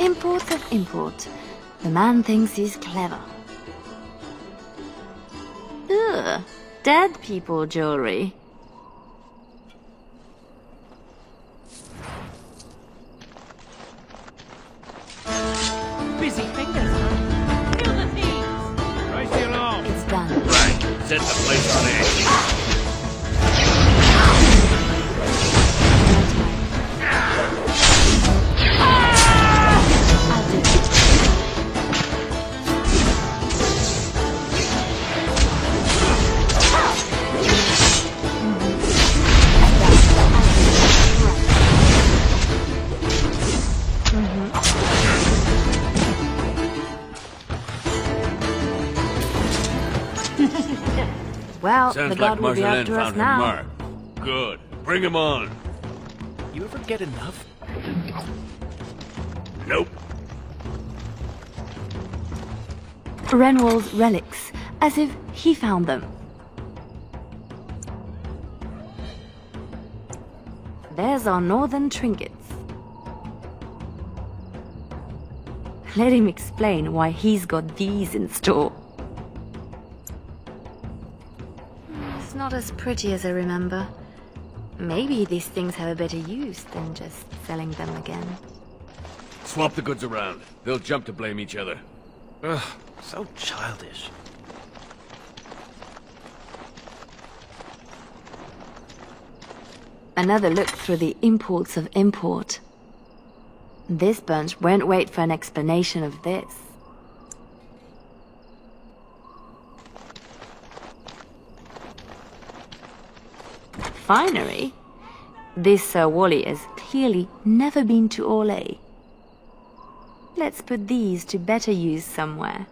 Imports of import. The man thinks he's clever. Ugh, dead people jewelry. Busy fingers, huh? Kill the thieves! Raise the alarm. It's done. Right, set the place on edge. I'll do it. Well, Sounds the god like will be Marjolaine after us found her now. mark. Good. Bring him on. You ever get enough? Nope. Renwall's relics, as if he found them. There's our northern trinkets. Let him explain why he's got these in store. It's not as pretty as I remember. Maybe these things have a better use than just selling them again. Swap the goods around. They'll jump to blame each other. Ugh, so childish. Another look through the imports of import. This bunch won't wait for an explanation of this. Finery? This Sir Wally has clearly never been to Orlais. Let's put these to better use somewhere.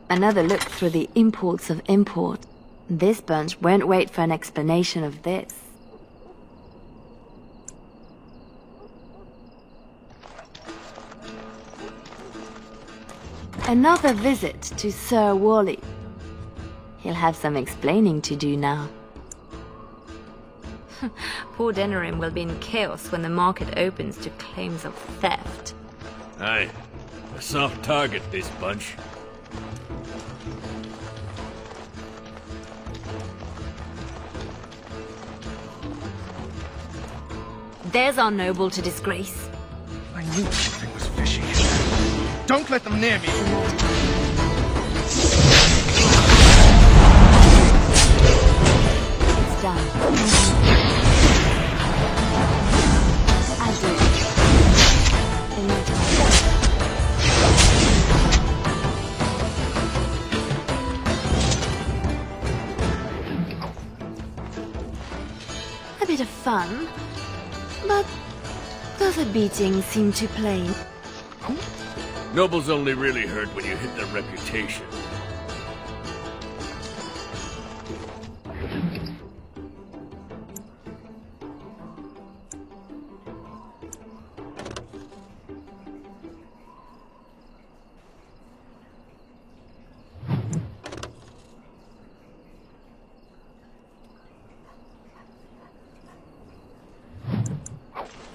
Another look through the imports of import. This bunch won't wait for an explanation of this. Another visit to Sir Wally. He'll have some explaining to do now. Poor Denerim will be in chaos when the market opens to claims of theft. Aye. A soft target, this bunch. There's our noble to disgrace. I knew something was fishy. Don't let them near me! It's done. I'll do it. In no time. A bit of fun, but does a beating seem too plain? Nobles only really hurt when you hit their reputation.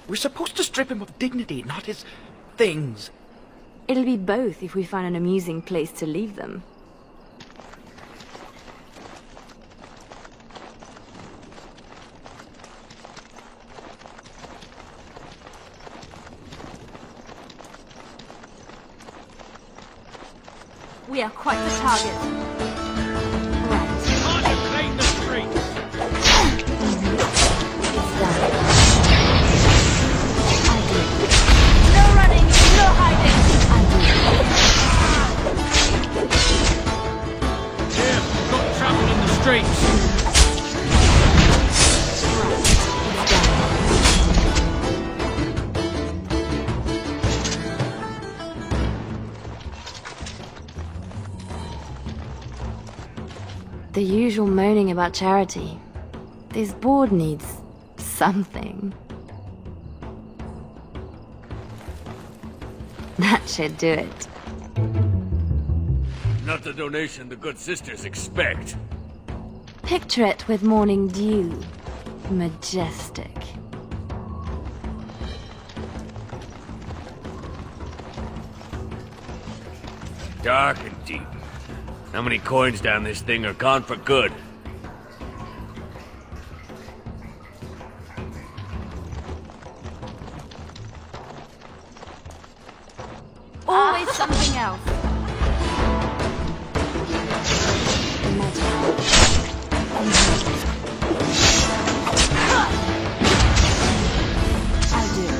We're supposed to strip him of dignity, not his things. It'll be both if we find an amusing place to leave them. We are quite the target. Right. Contemplate the streets! It's done. I do it. No running, no hiding. I do it. Jim, got trouble in the streets. Right. It's done. The usual moaning about charity. This board needs something. That should do it. Not the donation the good sisters expect. Picture it with morning dew. Majestic. Dark and deep. How many coins down this thing are gone for good? Always something else. I'll do it.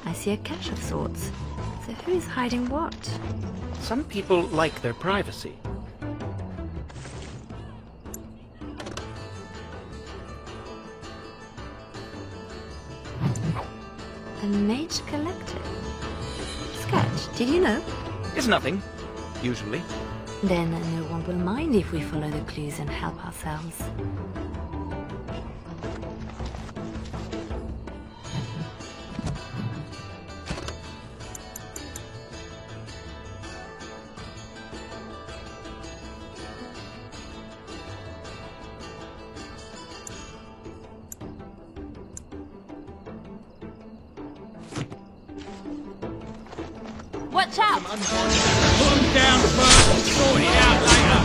I see a cache of sorts. So who's hiding what? Some people like their privacy. The Mage Collective. Sketch, did you know? It's nothing, usually. Then no one will mind if we follow the clues and help ourselves. Watch out! Put them down first and sort it out later.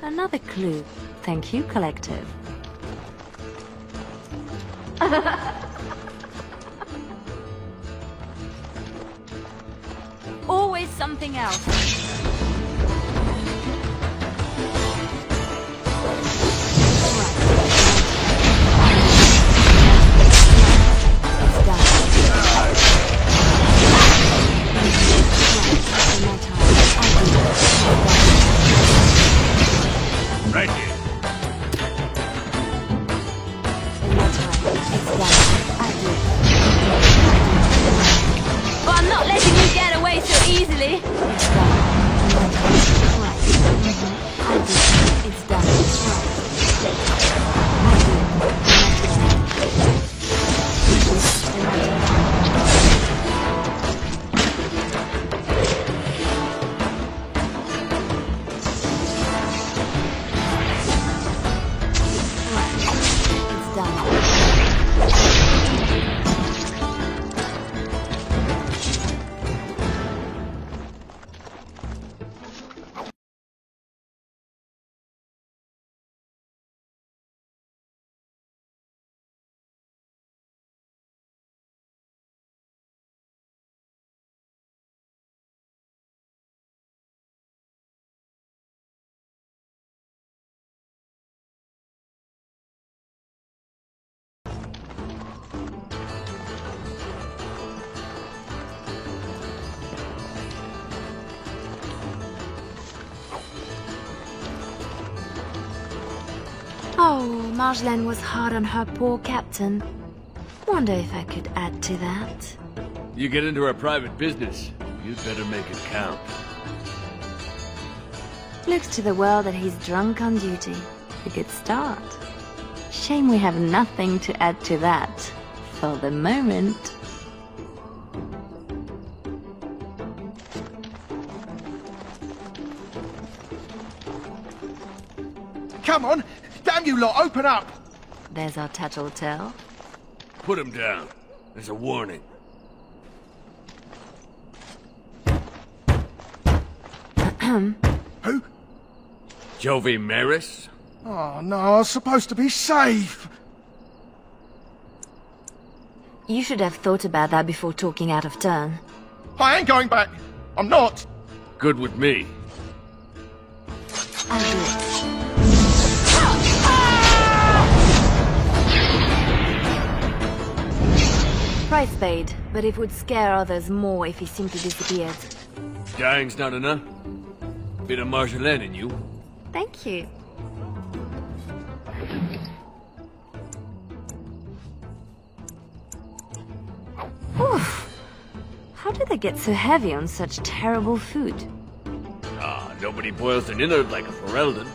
Another clue. Thank you, Collective. Always something else. Right here. But I'm not letting you get away so easily. It's done. It's done. It's done. Oh, Marjolaine was hard on her poor captain. Wonder if I could add to that. You get into our private business, you'd better make it count. Looks to the world that he's drunk on duty. A good start. Shame we have nothing to add to that. For the moment. Come on! Damn you lot, open up! There's our tattletale. Put him down. There's a warning. Who? Jovi Maris? Oh no, I was supposed to be safe! You should have thought about that before talking out of turn. I ain't going back! I'm not! Good with me. I'll do it. try, Spade, but it would scare others more if he simply disappeared. Dying's not enough. Bit of Marjolaine in you. Thank you. Oof. How do they get so heavy on such terrible food? Ah, nobody boils an innard like a Ferelden.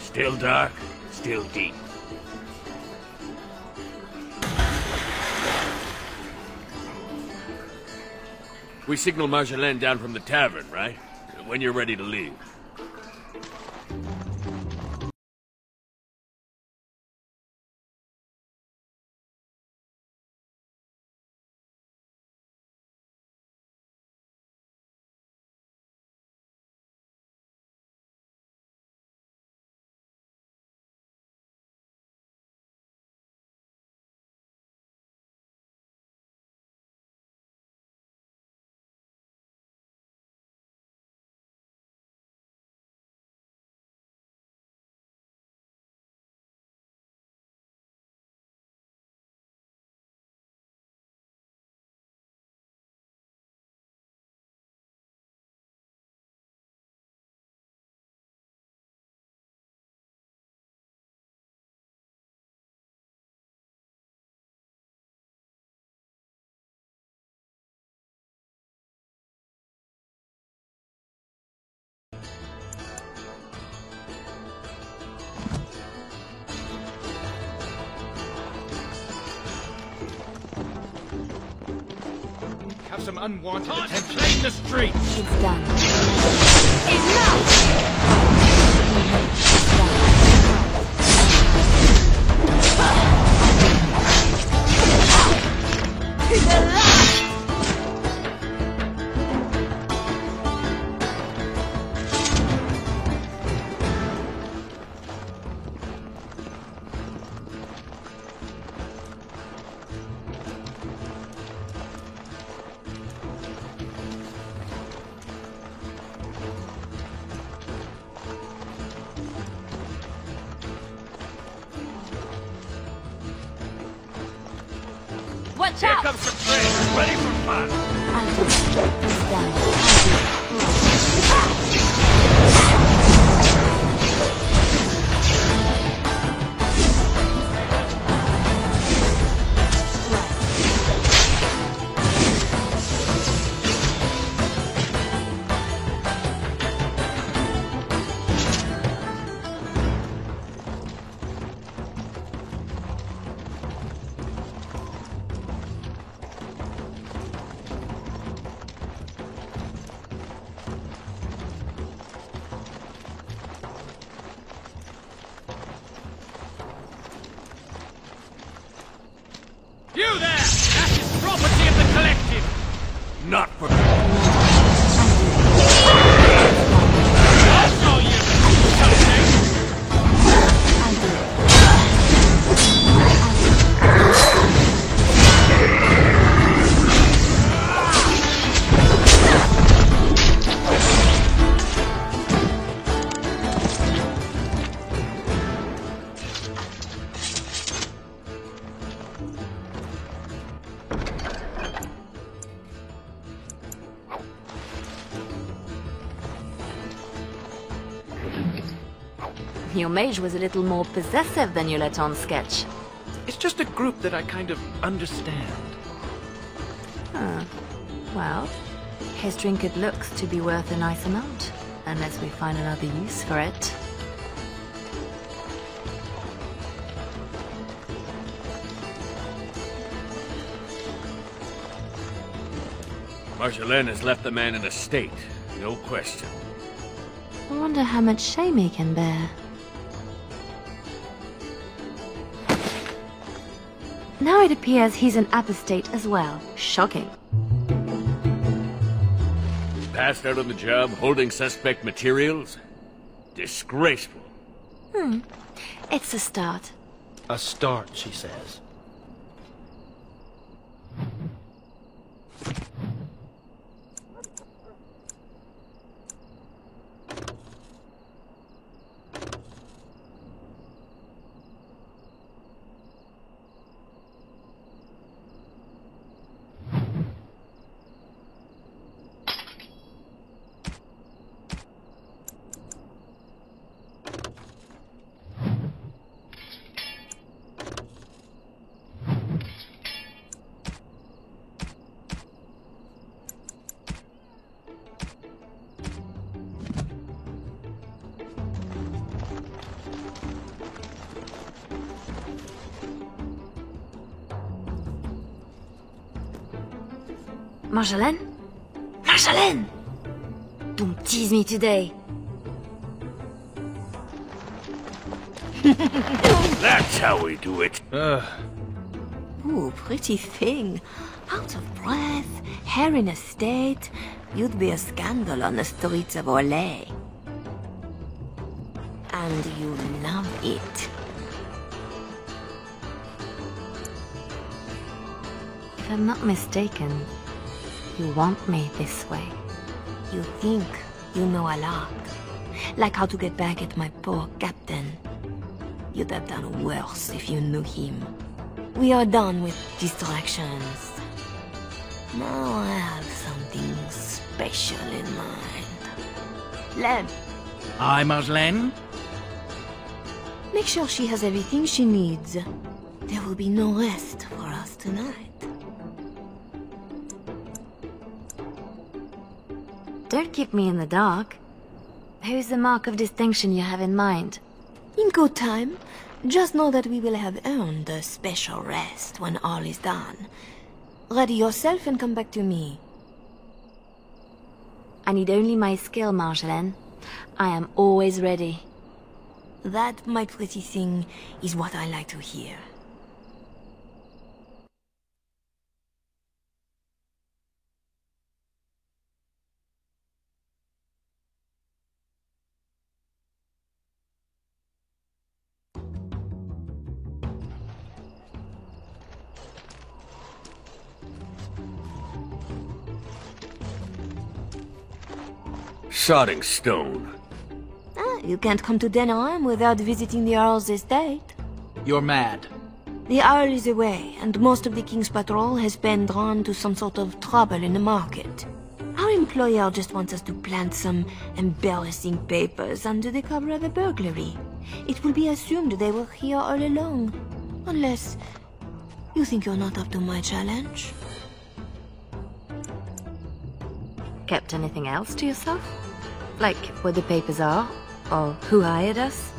Still dark, still deep. We signal Marjolaine down from the tavern, right? When you're ready to leave. Have some unwanted attention. Clean the streets! It's done. Watch Here out! comes the train, ready for fun. It's done. not for... That's all you something. Your mage was a little more possessive than you let on sketch. It's just a group that I kind of understand. Well, his trinket looks to be worth a nice amount, unless we find another use for it. Marjolaine has left the man in a state, no question. I wonder how much shame he can bear. Now it appears he's an apostate as well. Shocking. Passed out on the job, holding suspect materials? Disgraceful. It's a start. A start, she says. Marjolaine? Marjolaine! Don't tease me today. That's how we do it. Ooh, pretty thing. Out of breath, hair in a state. You'd be a scandal on the streets of Orlais. And you love it. If I'm not mistaken, you want me this way. You think you know a lot. Like how to get back at my poor captain. You'd have done worse if you knew him. We are done with distractions. Now I have something special in mind. Lem, Aye, Marjolaine? make sure she has everything she needs. There will be no rest for us tonight. Don't keep me in the dark. Who's the mark of distinction you have in mind? In good time. Just know that we will have earned a special rest when all is done. Ready yourself and come back to me. I need only my skill, Marjolaine. I am always ready. That, my pretty thing, is what I like to hear. Sodding stone. You can't come to Denerim without visiting the Earl's estate. You're mad. The Earl is away, and most of the King's patrol has been drawn to some sort of trouble in the market. Our employer just wants us to plant some embarrassing papers under the cover of a burglary. It will be assumed they were here all along. Unless you think you're not up to my challenge. Kept anything else to yourself? Like where the papers are? Or who hired us?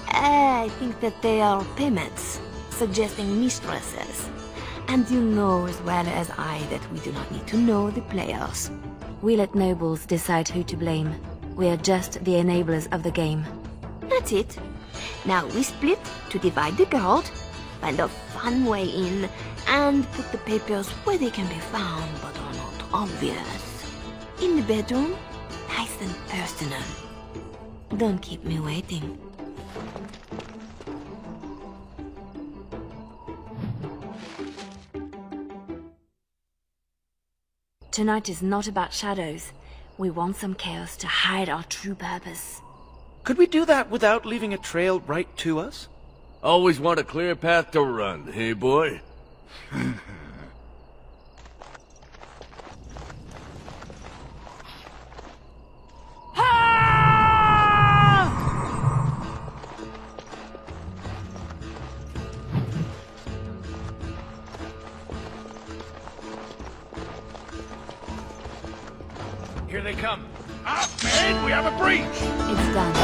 I think that they are payments, suggesting mistresses. And you know as well as I that we do not need to know the players. We let nobles decide who to blame. We are just the enablers of the game. That's it. Now we split to divide the gold, find a fun way in, and put the papers where they can be found but are not obvious. In the bedroom, nice and personal. Don't keep me waiting. Tonight is not about shadows. We want some chaos to hide our true purpose. Could we do that without leaving a trail right to us? Always want a clear path to run, hey boy? Here they come. Up, man! We have a breach! It's done.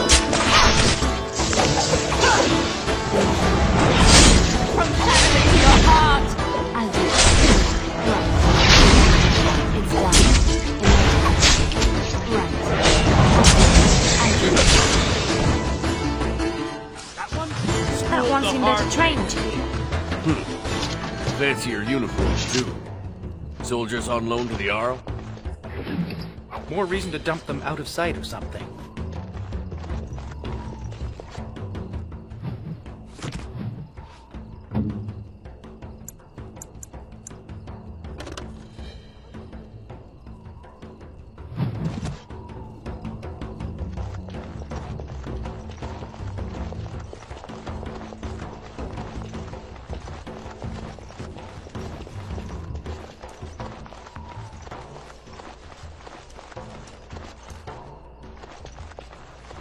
From Saturday to your heart! I'll do it. Right. It's done. Right. I'll do it. That one seemed better trained to you. Fancier uniforms, too. Soldiers on loan to the Arl? More reason to dump them out of sight or something.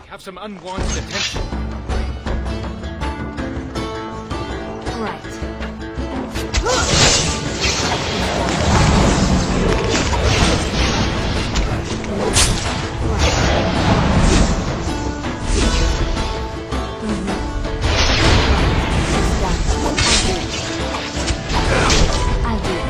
Have some unwanted attention. Right. I'll do it.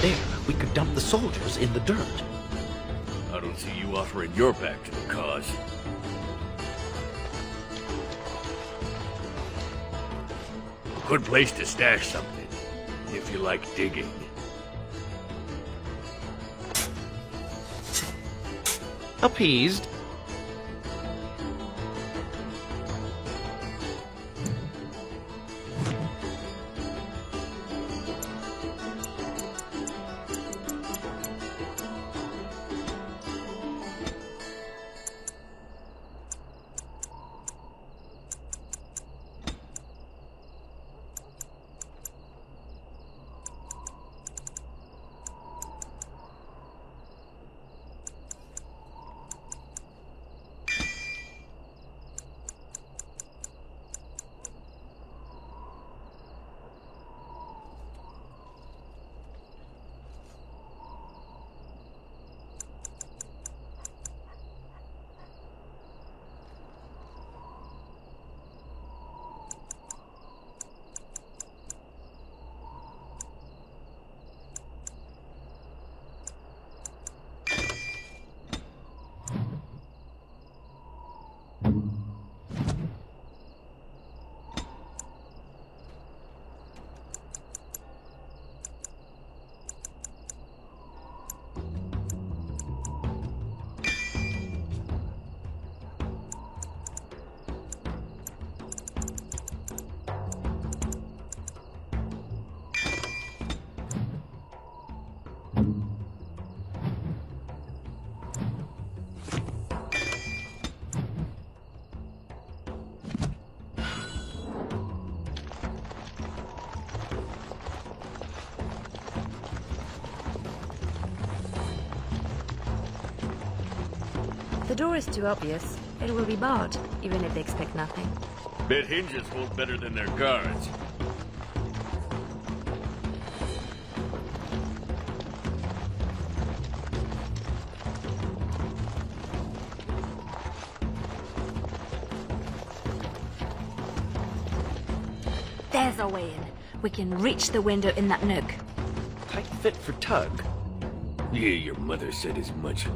There, we could dump the soldiers in the dirt. I don't see you offering your back to the cause. Good place to stash something, if you like digging. Appeased. The door is too obvious. It will be barred, even if they expect nothing. Bet hinges hold better than their guards. There's our way in. We can reach the window in that nook. Tight fit for Tug. Yeah, your mother said as much.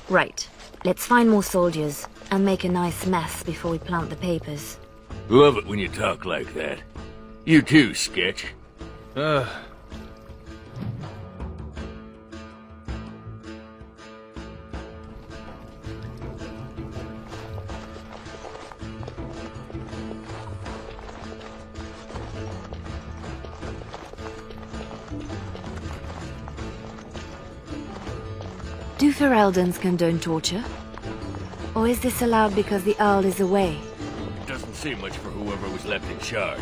Right. Let's find more soldiers and make a nice mess before we plant the papers. Love it when you talk like that. You too, Sketch. Do Ferelden's condone torture? Or is this allowed because the Earl is away? Doesn't seem much for whoever was left in charge.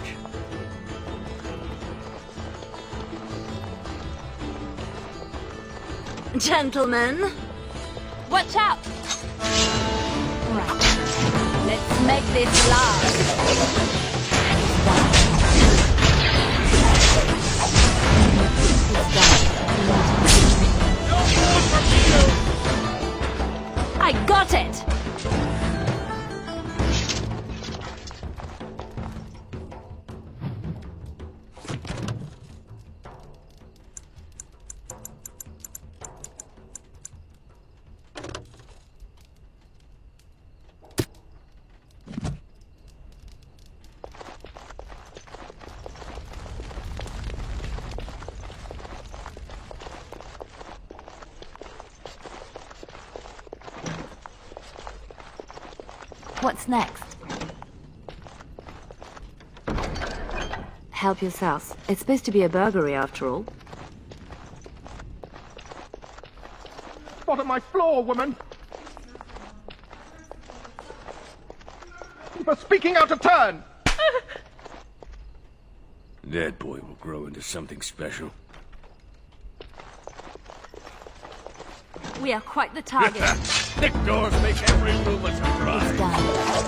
Gentlemen, watch out! Right. Let's make this last. I got it! What's next? Help yourselves. It's supposed to be a burglary after all. Spot on my floor, woman! You were speaking out of turn! That boy will grow into something special. We are quite the target. Thick doors make every room a surprise. It's done.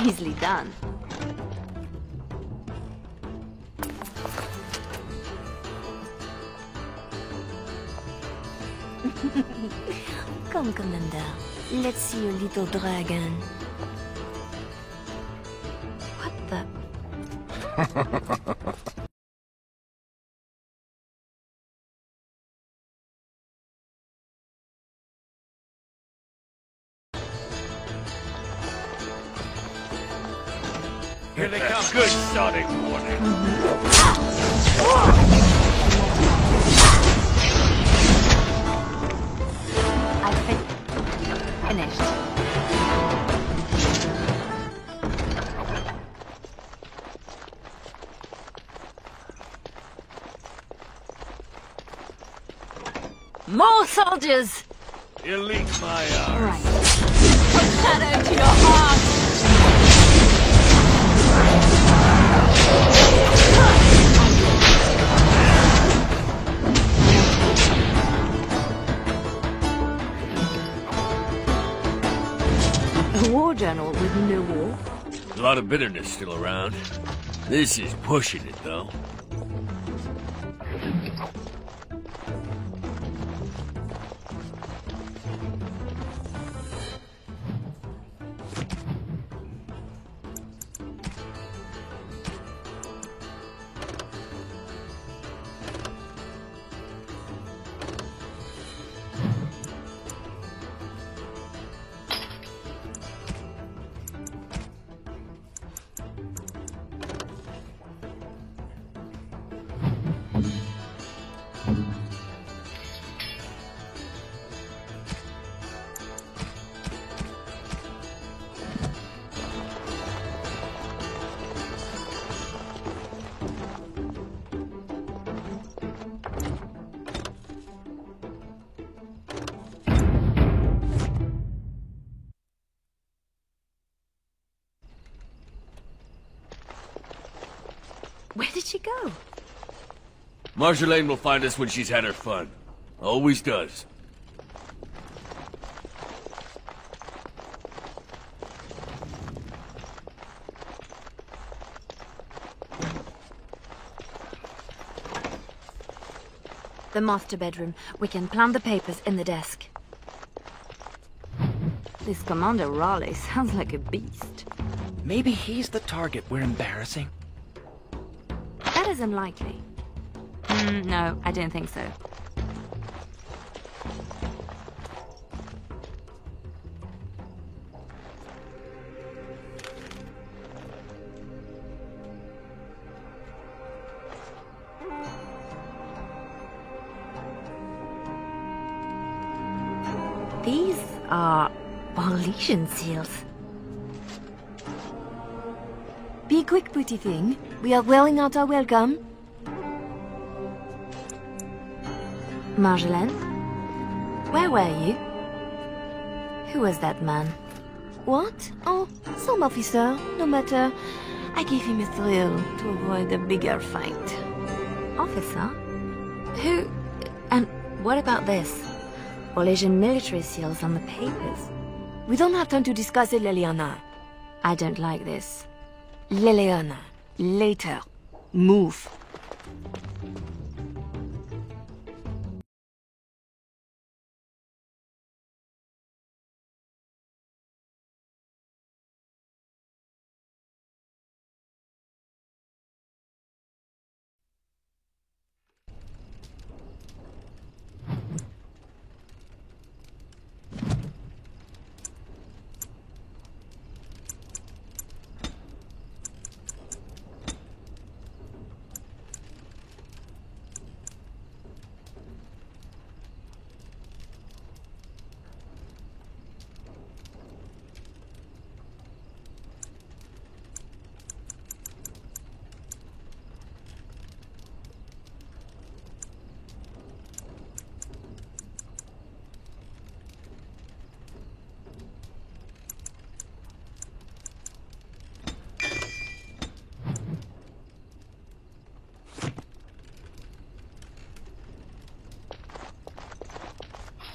Easily done. Come, Commander. Let's see your little dragon. What the? Here they come. Good sonic warning. Finished. More soldiers! Elite my arms. Right. Put shadow to your heart! A war journal with no war? A lot of bitterness still around. This is pushing it, though. she go? Marjolaine will find us when she's had her fun. Always does. The master bedroom. We can plant the papers in the desk. This Commander Raleigh sounds like a beast. Maybe he's the target we're embarrassing. That is unlikely. No, I don't think so. These are Parisian seals. Be quick, pretty thing. We are wearing out our welcome. Marjolaine? Where were you? Who was that man? What? Oh, some officer. No matter. I gave him a thrill to avoid a bigger fight. Officer? Who? And what about this? Polynesian military seals on the papers. We don't have time to discuss it, Leliana. I don't like this. Leliana, later. Move.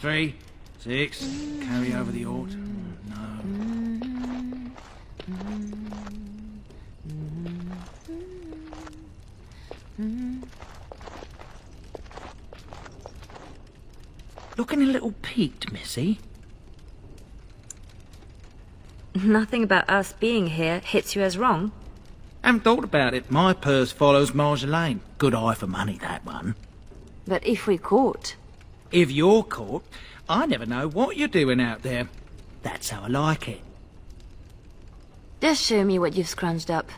Three, 6, carry over the alt. No. Looking a little peaked, Missy. Nothing about us being here hits you as wrong. Haven't thought about it. My purse follows Marjolaine. Good eye for money, that one. But if we're caught... If you're caught, I never know what you're doing out there. That's how I like it. Just show me what you've scrunched up.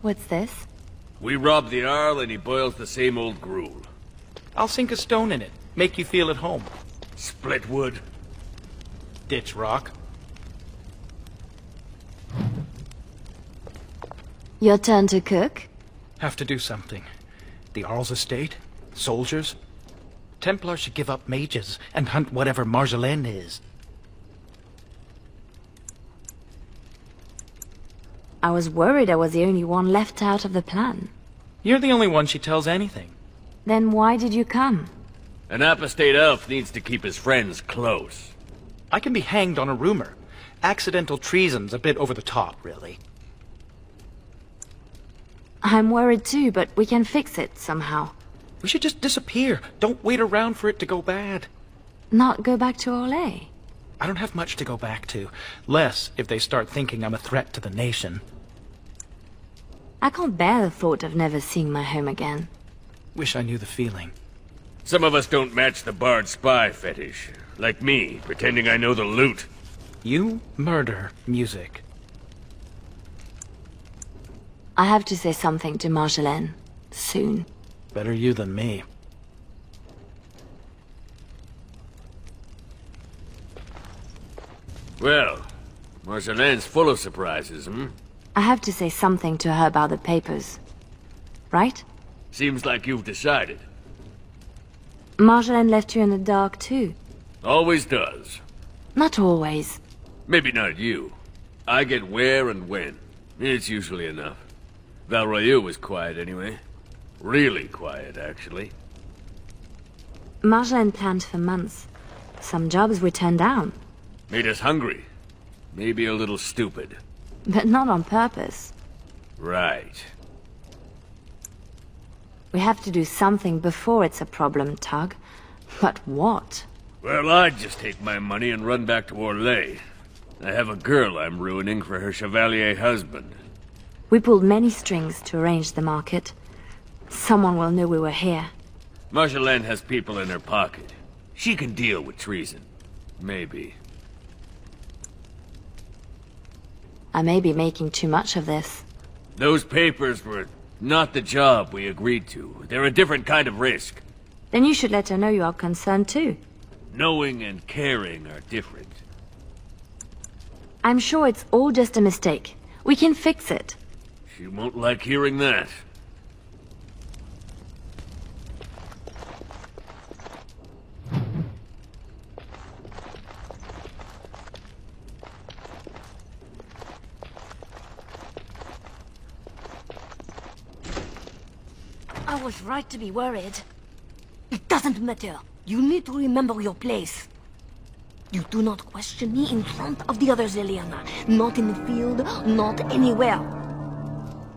What's this? We rob the Arl and he boils the same old gruel. I'll sink a stone in it. Make you feel at home. Split wood. Ditch rock. Your turn to cook? Have to do something. The Arl's estate? Soldiers? Templars should give up mages and hunt whatever Marjolaine is. I was worried I was the only one left out of the plan. You're the only one she tells anything. Then why did you come? An apostate elf needs to keep his friends close. I can be hanged on a rumor. Accidental treason's a bit over the top, really. I'm worried too, but we can fix it somehow. We should just disappear. Don't wait around for it to go bad. Not go back to Orlais. I don't have much to go back to. Less if they start thinking I'm a threat to the nation. I can't bear the thought of never seeing my home again. Wish I knew the feeling. Some of us don't match the bard spy fetish. Like me, pretending I know the loot. You murder music. I have to say something to Marjolaine. Soon. Better you than me. Well, Marjolaine's full of surprises, I have to say something to her about the papers. Right? Seems like you've decided. Marjolaine left you in the dark too. Always does. Not always. Maybe not you. I get where and when. It's usually enough. Val Royeaux was quiet anyway. Really quiet, actually. Marjolaine planned for months. Some jobs we turned down. Made us hungry. Maybe a little stupid. But not on purpose. Right. We have to do something before it's a problem, Tug. But what? Well, I'd just take my money and run back to Orlais. I have a girl I'm ruining for her Chevalier husband. We pulled many strings to arrange the market. Someone will know we were here. Marjolaine has people in her pocket. She can deal with treason. Maybe. I may be making too much of this. Those papers were not the job we agreed to. They're a different kind of risk. Then you should let her know you are concerned too. Knowing and caring are different. I'm sure it's all just a mistake. We can fix it. She won't like hearing that. I was right to be worried. It doesn't matter. You need to remember your place. You do not question me in front of the others, Leliana. Not in the field, not anywhere.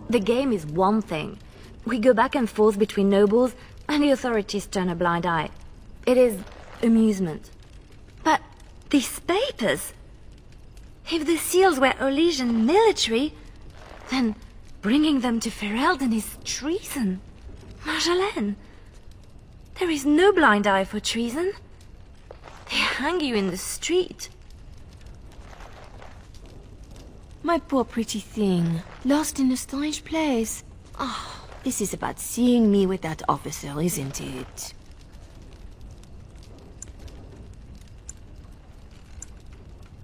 The game is one thing. We go back and forth between nobles, and the authorities turn a blind eye. It is amusement. But these papers... If the seals were Orlesian military, then bringing them to Ferelden is treason. Marjolaine, there is no blind eye for treason. They hang you in the street. My poor pretty thing, lost in a strange place. Ah, this is about seeing me with that officer, isn't it?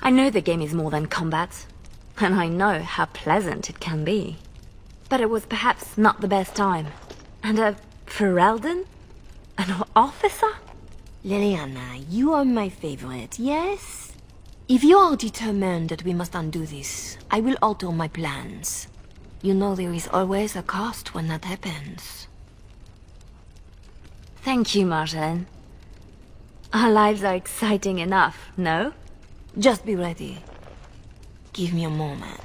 I know the game is more than combat, and I know how pleasant it can be. But it was perhaps not the best time. And a Ferelden? An officer? Leliana, you are my favorite, yes? If you are determined that we must undo this, I will alter my plans. You know there is always a cost when that happens. Thank you, Marjolaine. Our lives are exciting enough, no? Just be ready. Give me a moment.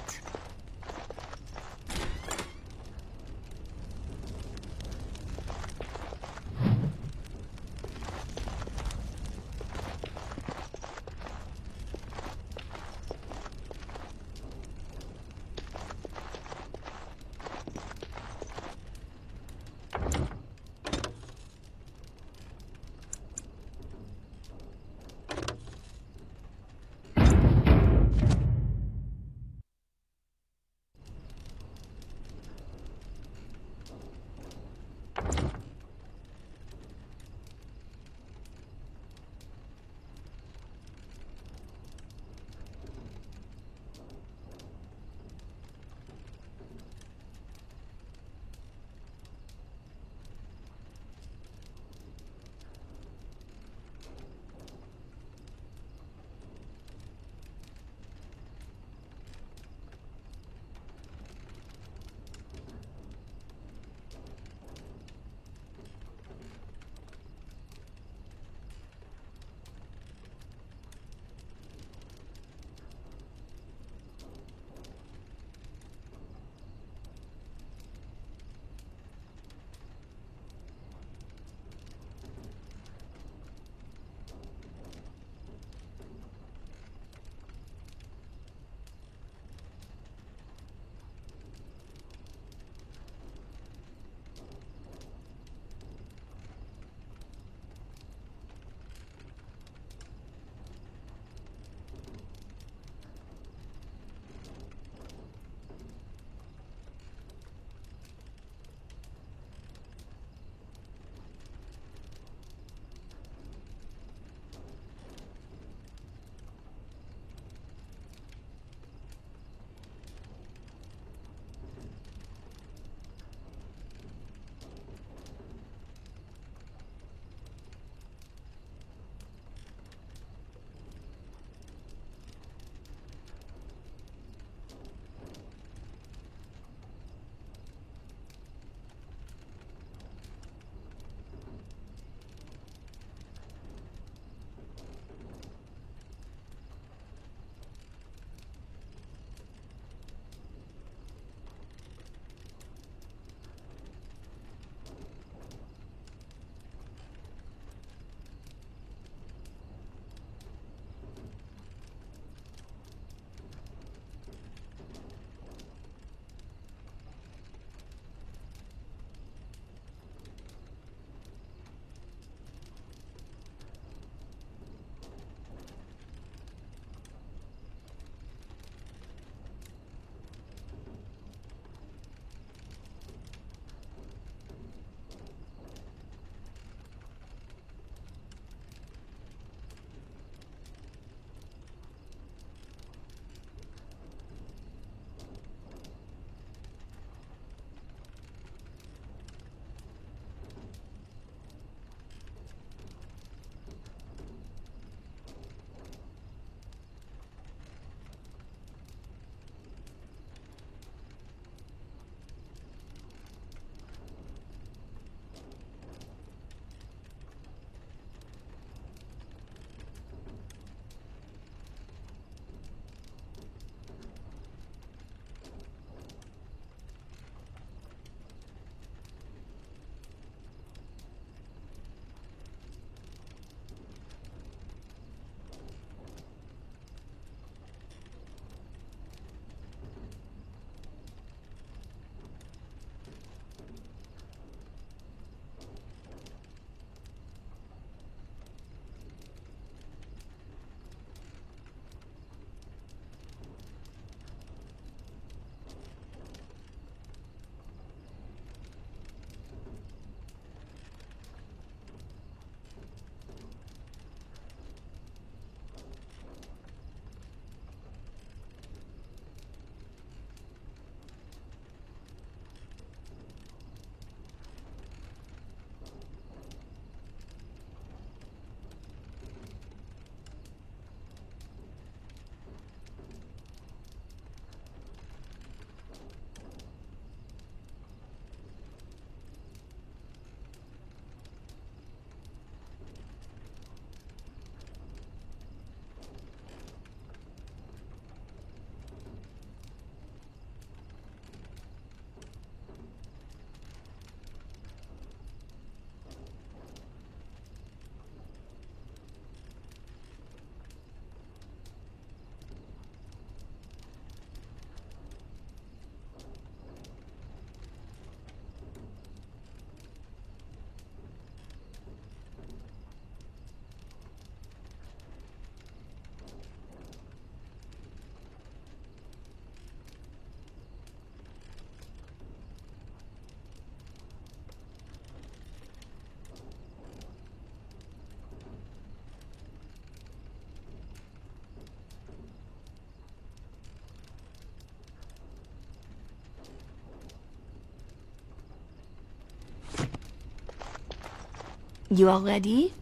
You are ready?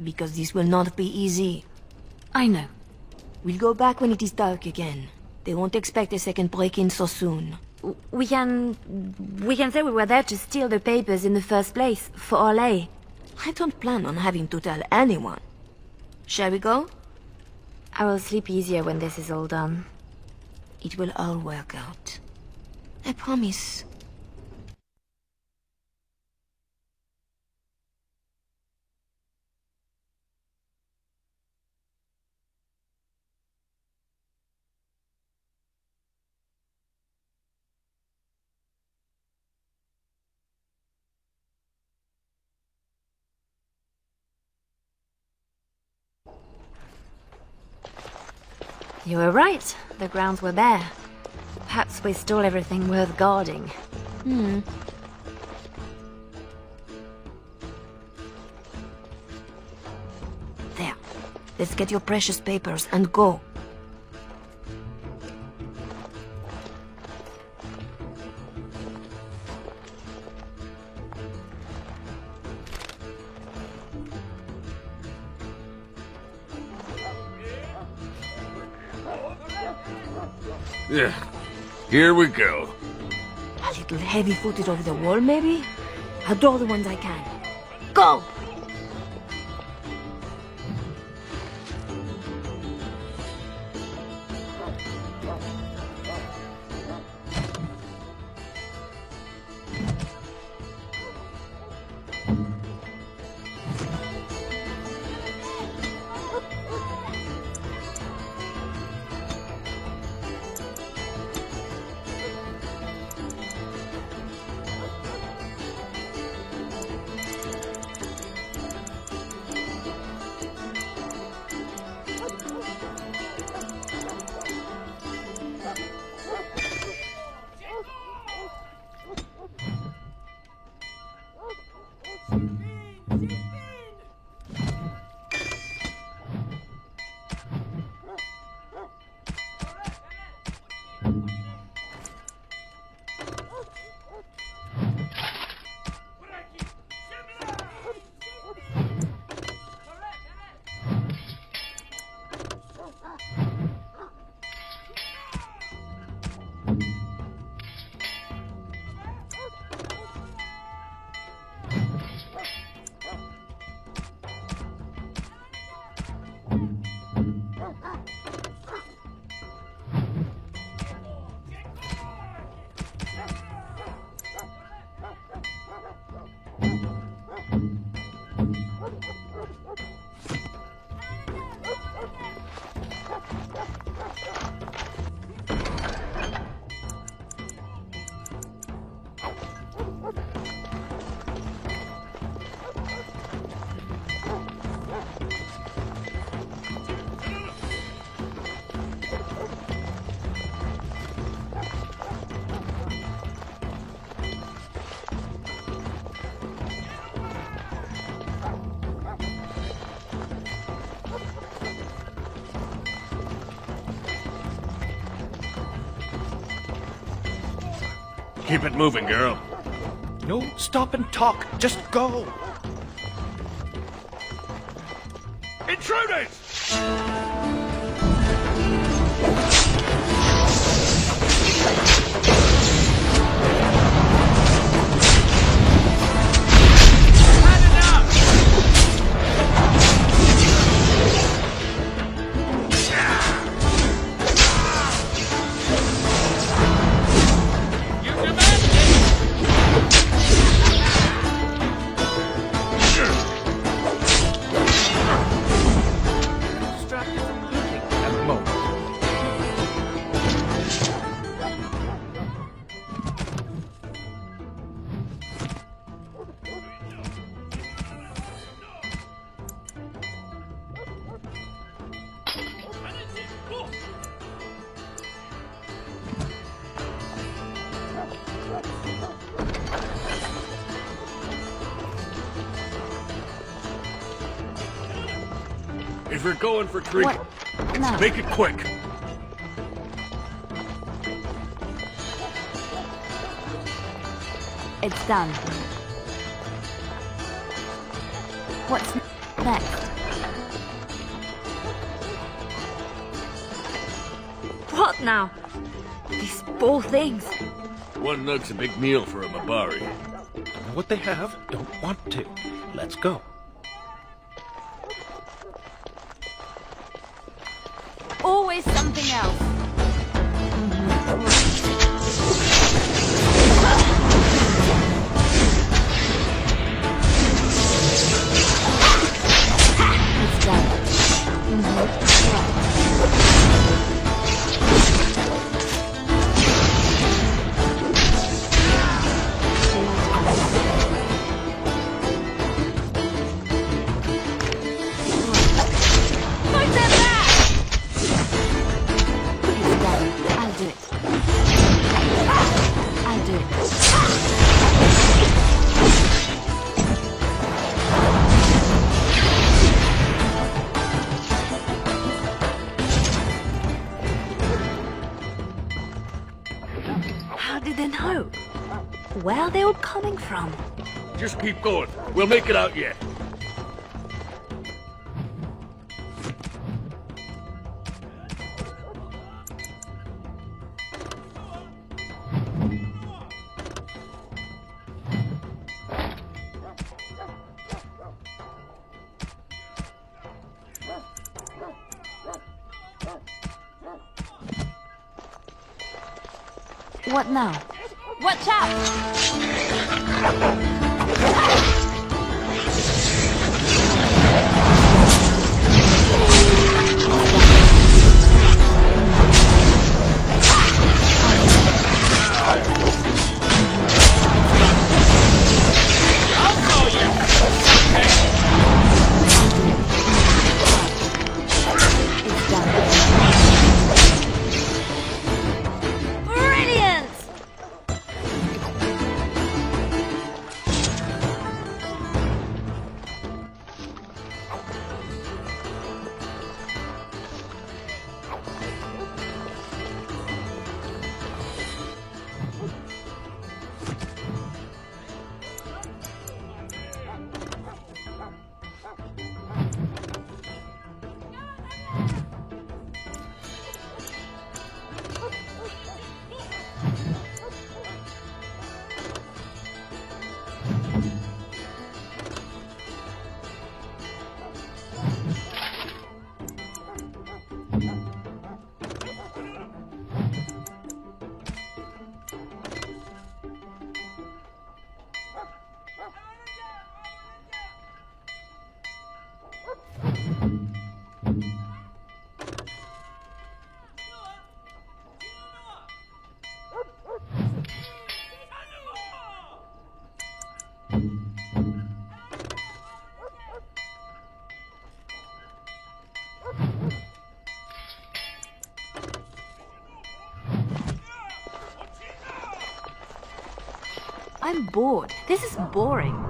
Because this will not be easy. I know. We'll go back when it is dark again. They won't expect a second break-in so soon. We can say we were there to steal the papers in the first place, for Orlais. I don't plan on having to tell anyone. Shall we go? I will sleep easier when this is all done. It will all work out. I promise. You were right. The grounds were bare. Perhaps we stole everything worth guarding. There. Let's get your precious papers and go. Yeah. Here we go. A little heavy-footed over the wall, maybe? I'll draw the ones I can. Go! Keep it moving, girl. No, stop and talk. Just go. Intruders! Distracted from looking at the moment. If we're going for treat, What? No. make it quick. It's done. What's next? What now? These poor things. One nug's a big meal for a Mabari. Don't know what they have, don't want to. Let's go. Always something else. It's done. Fight them back! It's done. I'll do it. I'll do it. How did they know? Where are they all coming from? Just keep going. We'll make it out yet. What now? Watch out! It's done. Brilliant! I'm bored. This is boring.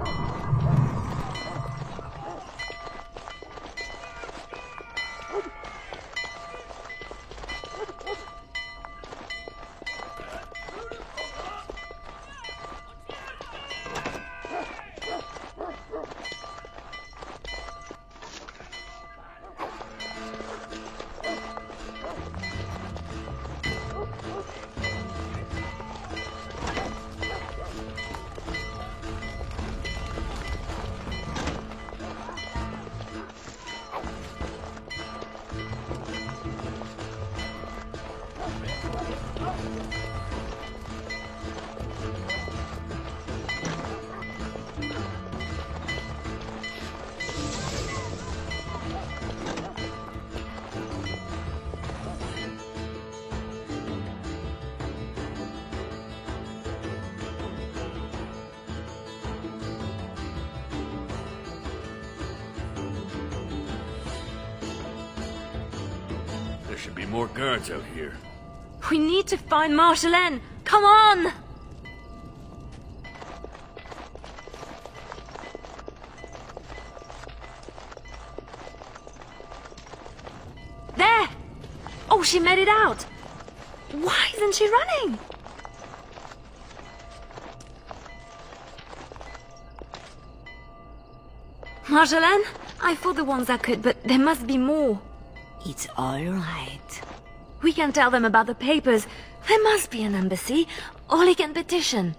There should be more guards out here. We need to find Marshalen! Come on! There! Oh, she made it out! Why isn't she running? Marjolaine, I fought the ones I could, but there must be more. It's all right. We can tell them about the papers. There must be an embassy, or they can petition.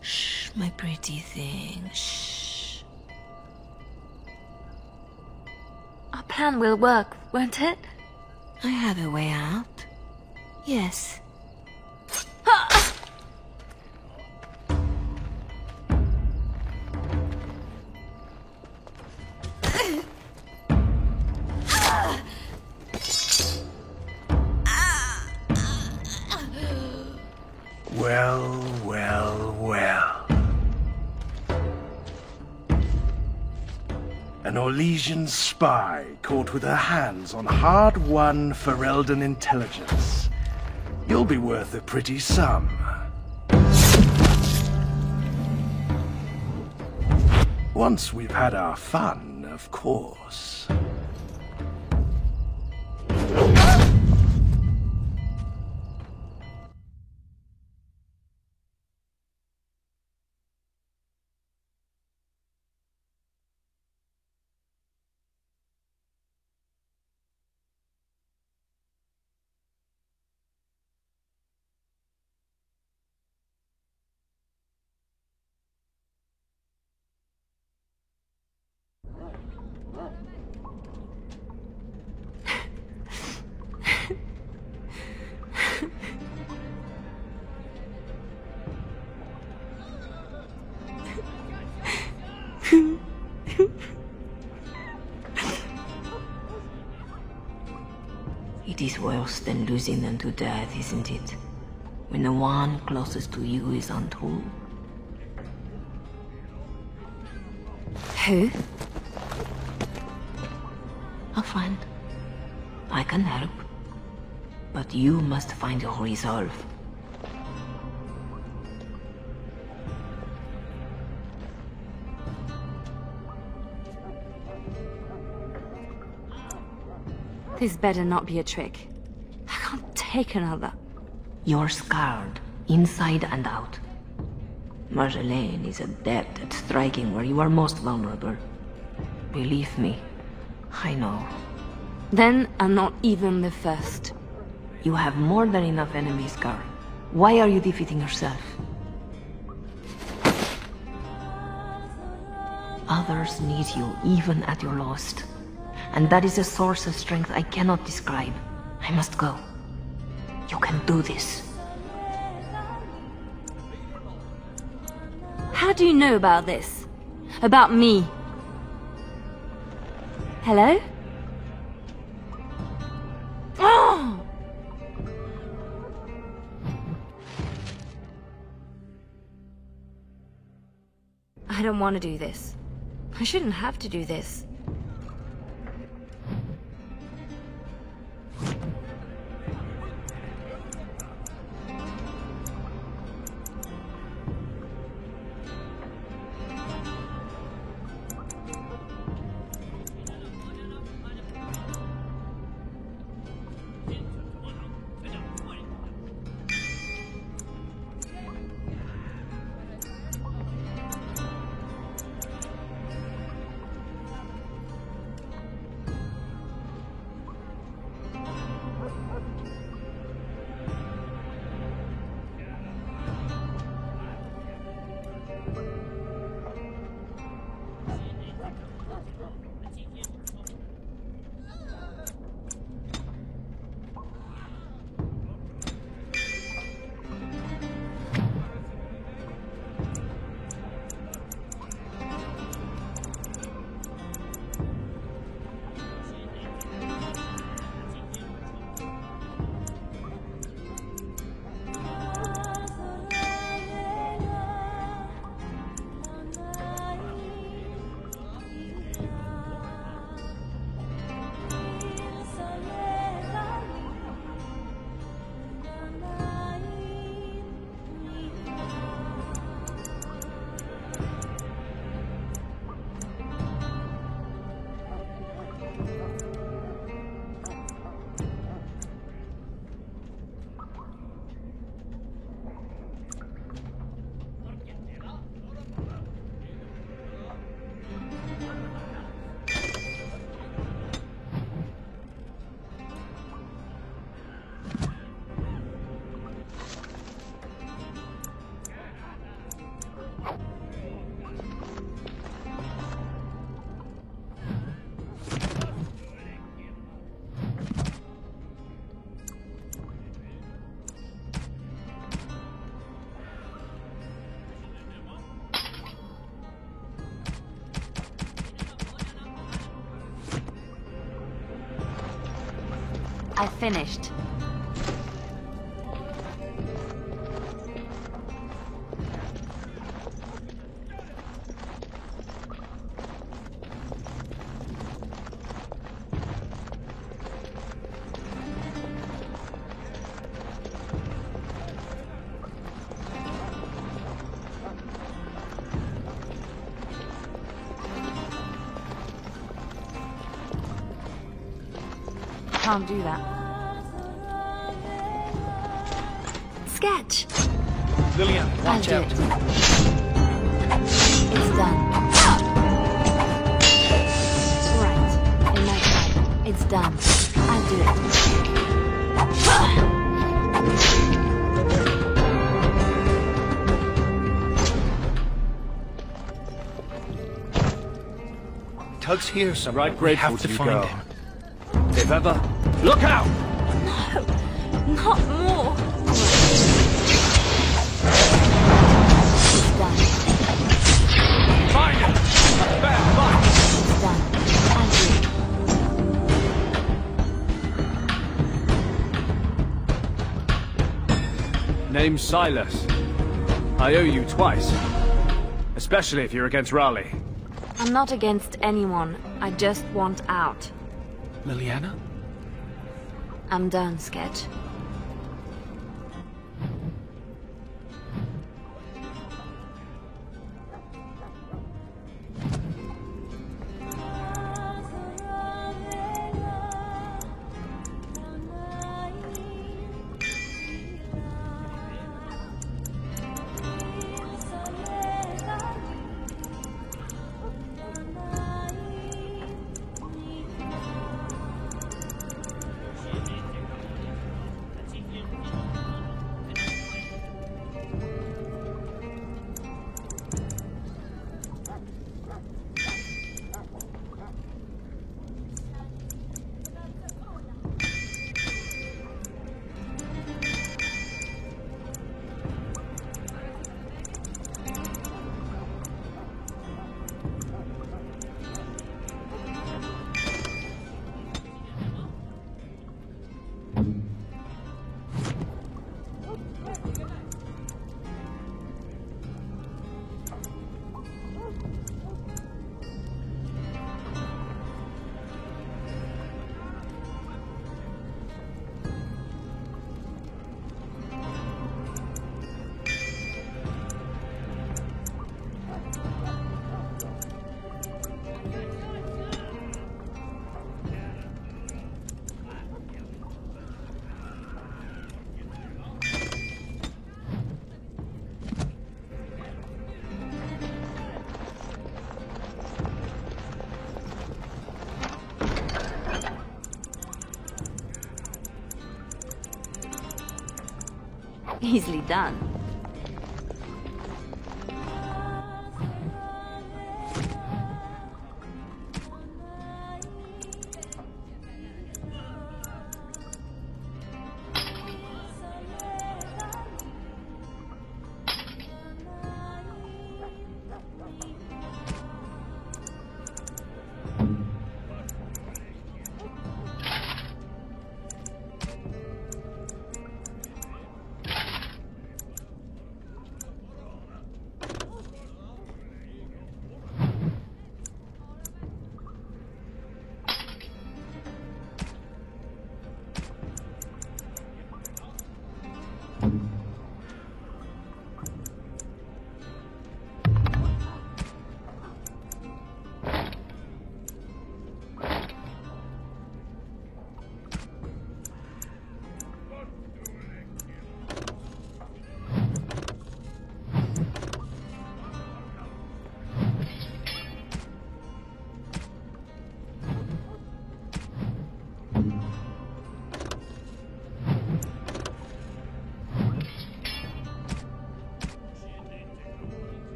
Shh, my pretty thing, shh. Our plan will work, won't it? I have a way out. Yes. Well, well, well. An Orlesian spy caught with her hands on hard-won Ferelden intelligence. You'll be worth a pretty sum. Once we've had our fun, of course. It is worse than losing them to death, isn't it? When the one closest to you is untrue. Who? A friend. I can help. But you must find your resolve. This better not be a trick. I can't take another. You're scarred, inside and out. Marjolaine is adept at striking where you are most vulnerable. Believe me, I know. Then I'm not even the first. You have more than enough enemies, Gar. Why are you defeating yourself? Others need you even at your lowest. And that is a source of strength I cannot describe. I must go. You can do this. How do you know about this? About me? Hello? Oh! I don't want to do this. I shouldn't have to do this. I finished. Can't do that. Sketch! Lillian, watch I'll out. do it. It's done. Right. In my time. It's done. I'll do it. Tug's here somewhere. Right, We have grateful to to you, find girl. him. If ever, look out! Not more. It's done. Find him! Bad luck! It's done. I'll do it. Name's Silas. I owe you twice. Especially if you're against Raleigh. I'm not against anyone. I just want out. Liliana? I'm done, Sketch. Easily done.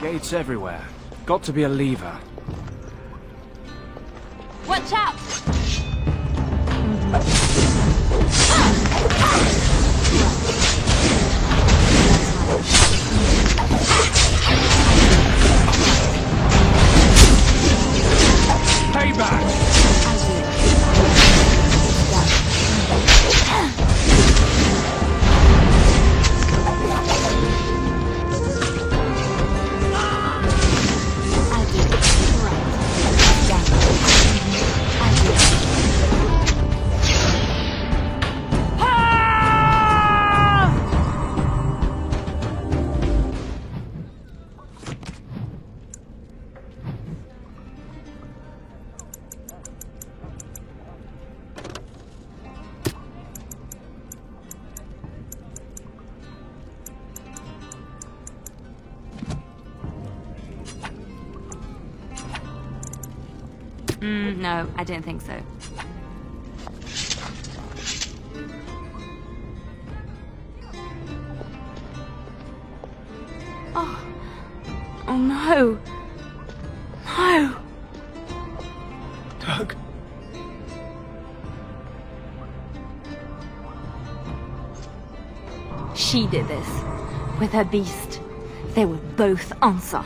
Gates everywhere. Got to be a lever. Watch out! No, I don't think so. Oh no. No. Doug. She did this. With her beast. They will both answer.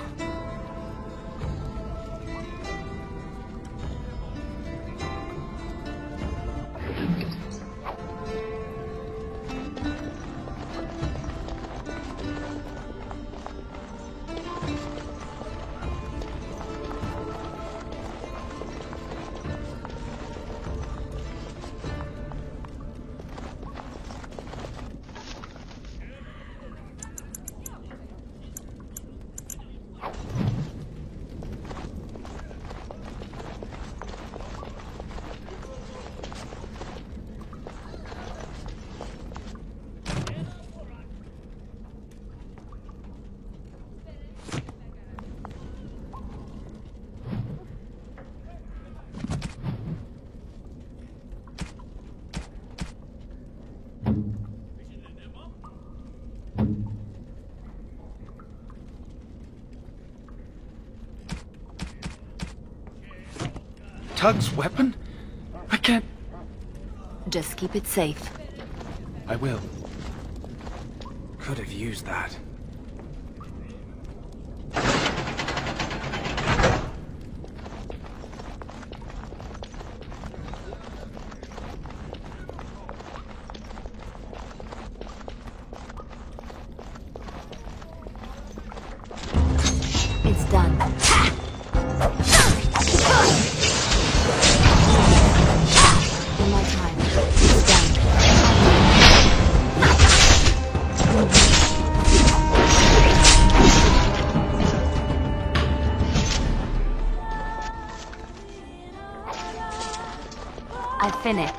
Tug's weapon? I can't... Just keep it safe. I will. Could have used that. It's done. In my time, it's done. I finished.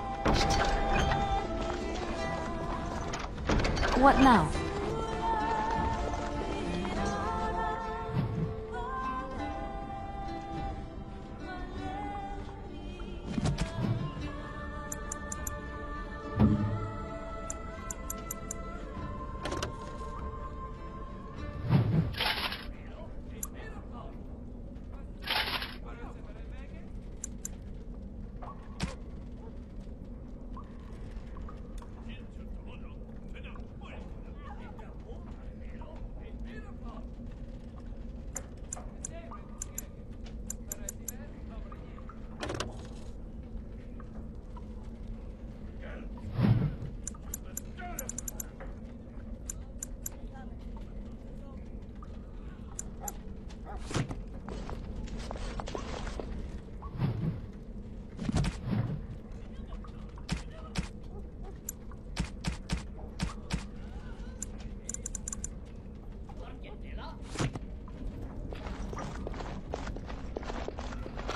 What now?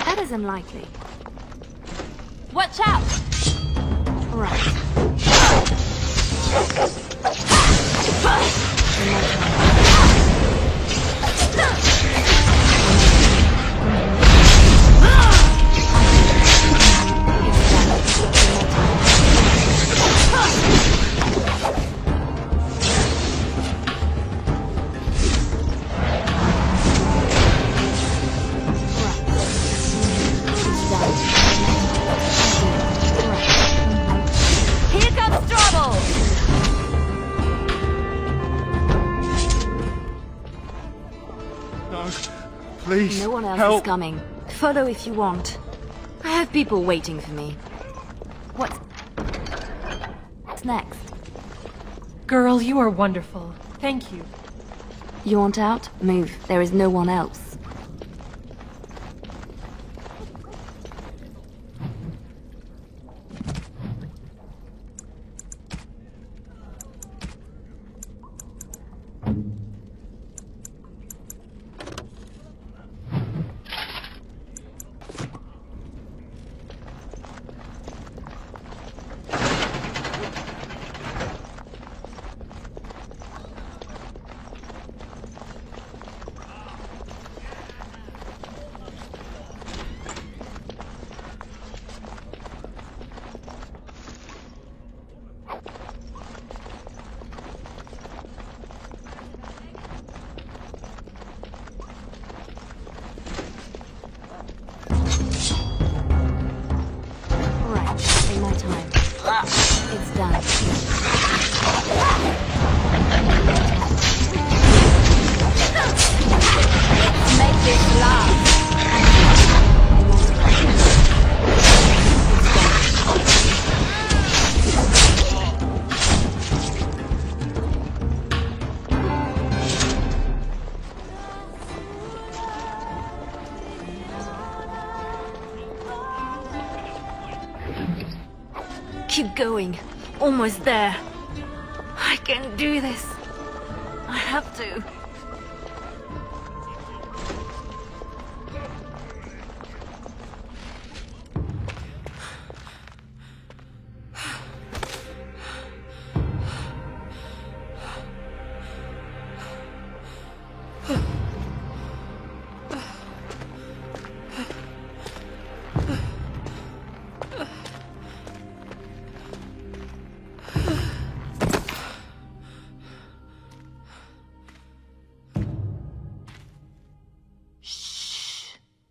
That is unlikely. Watch out! Right. Here comes trouble! No, please, No one else help. is coming. Follow if you want. I have people waiting for me. What's next? Girl, you are wonderful. Thank you. You want out? Move. There is no one else. almost done. Let's make this last. Keep going. Almost there. I can do this. I have to.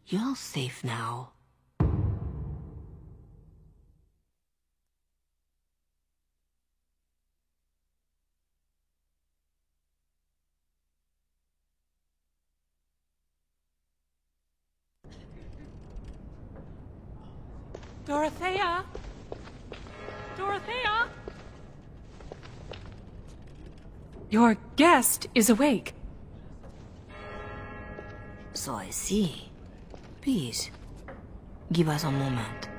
You're safe now. Dorothea? Dorothea? Your guest is awake. So I see. Please, give us a moment.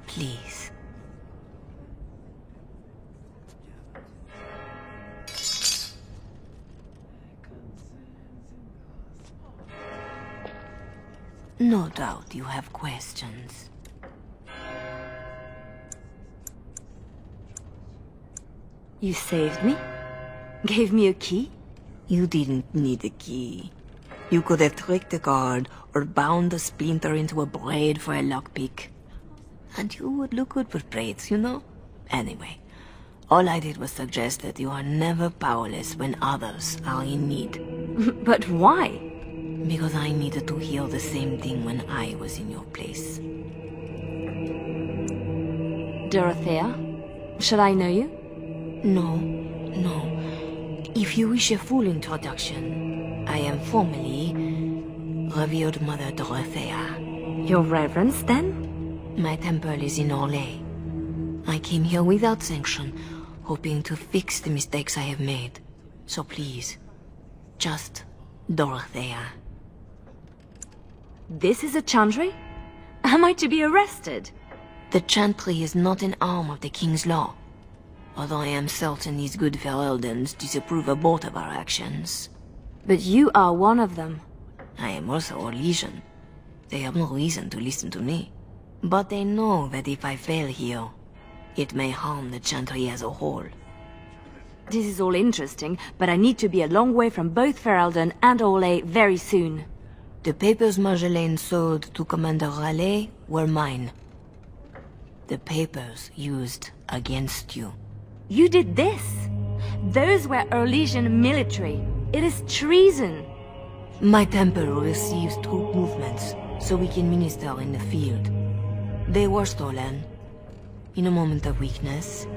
Please. No doubt you have questions. You saved me? Gave me a key? You didn't need a key. You could have tricked the guard or bound the splinter into a braid for a lockpick. And you would look good with braids, you know? Anyway, all I did was suggest that you are never powerless when others are in need. But why? Because I needed to hear the same thing when I was in your place. Dorothea? Shall I know you? No. If you wish a full introduction, I am formally Revered Mother Dorothea. Your Reverence, then? My temple is in Orlais. I came here without sanction, hoping to fix the mistakes I have made. So please, just Dorothea. This is a chantry? Am I to be arrested? The chantry is not an arm of the king's law. Although I am certain these good Fereldans disapprove of both of our actions. But you are one of them. I am also Orlesian. They have no reason to listen to me. But they know that if I fail here, it may harm the chantry as a whole. This is all interesting, but I need to be a long way from both Ferelden and Orlais very soon. The papers Marjolaine sold to Commander Raleigh were mine. The papers used against you. You did this? Those were Orlesian military. It is treason. My temple receives troop movements, so we can minister in the field. They were stolen. In a moment of weakness.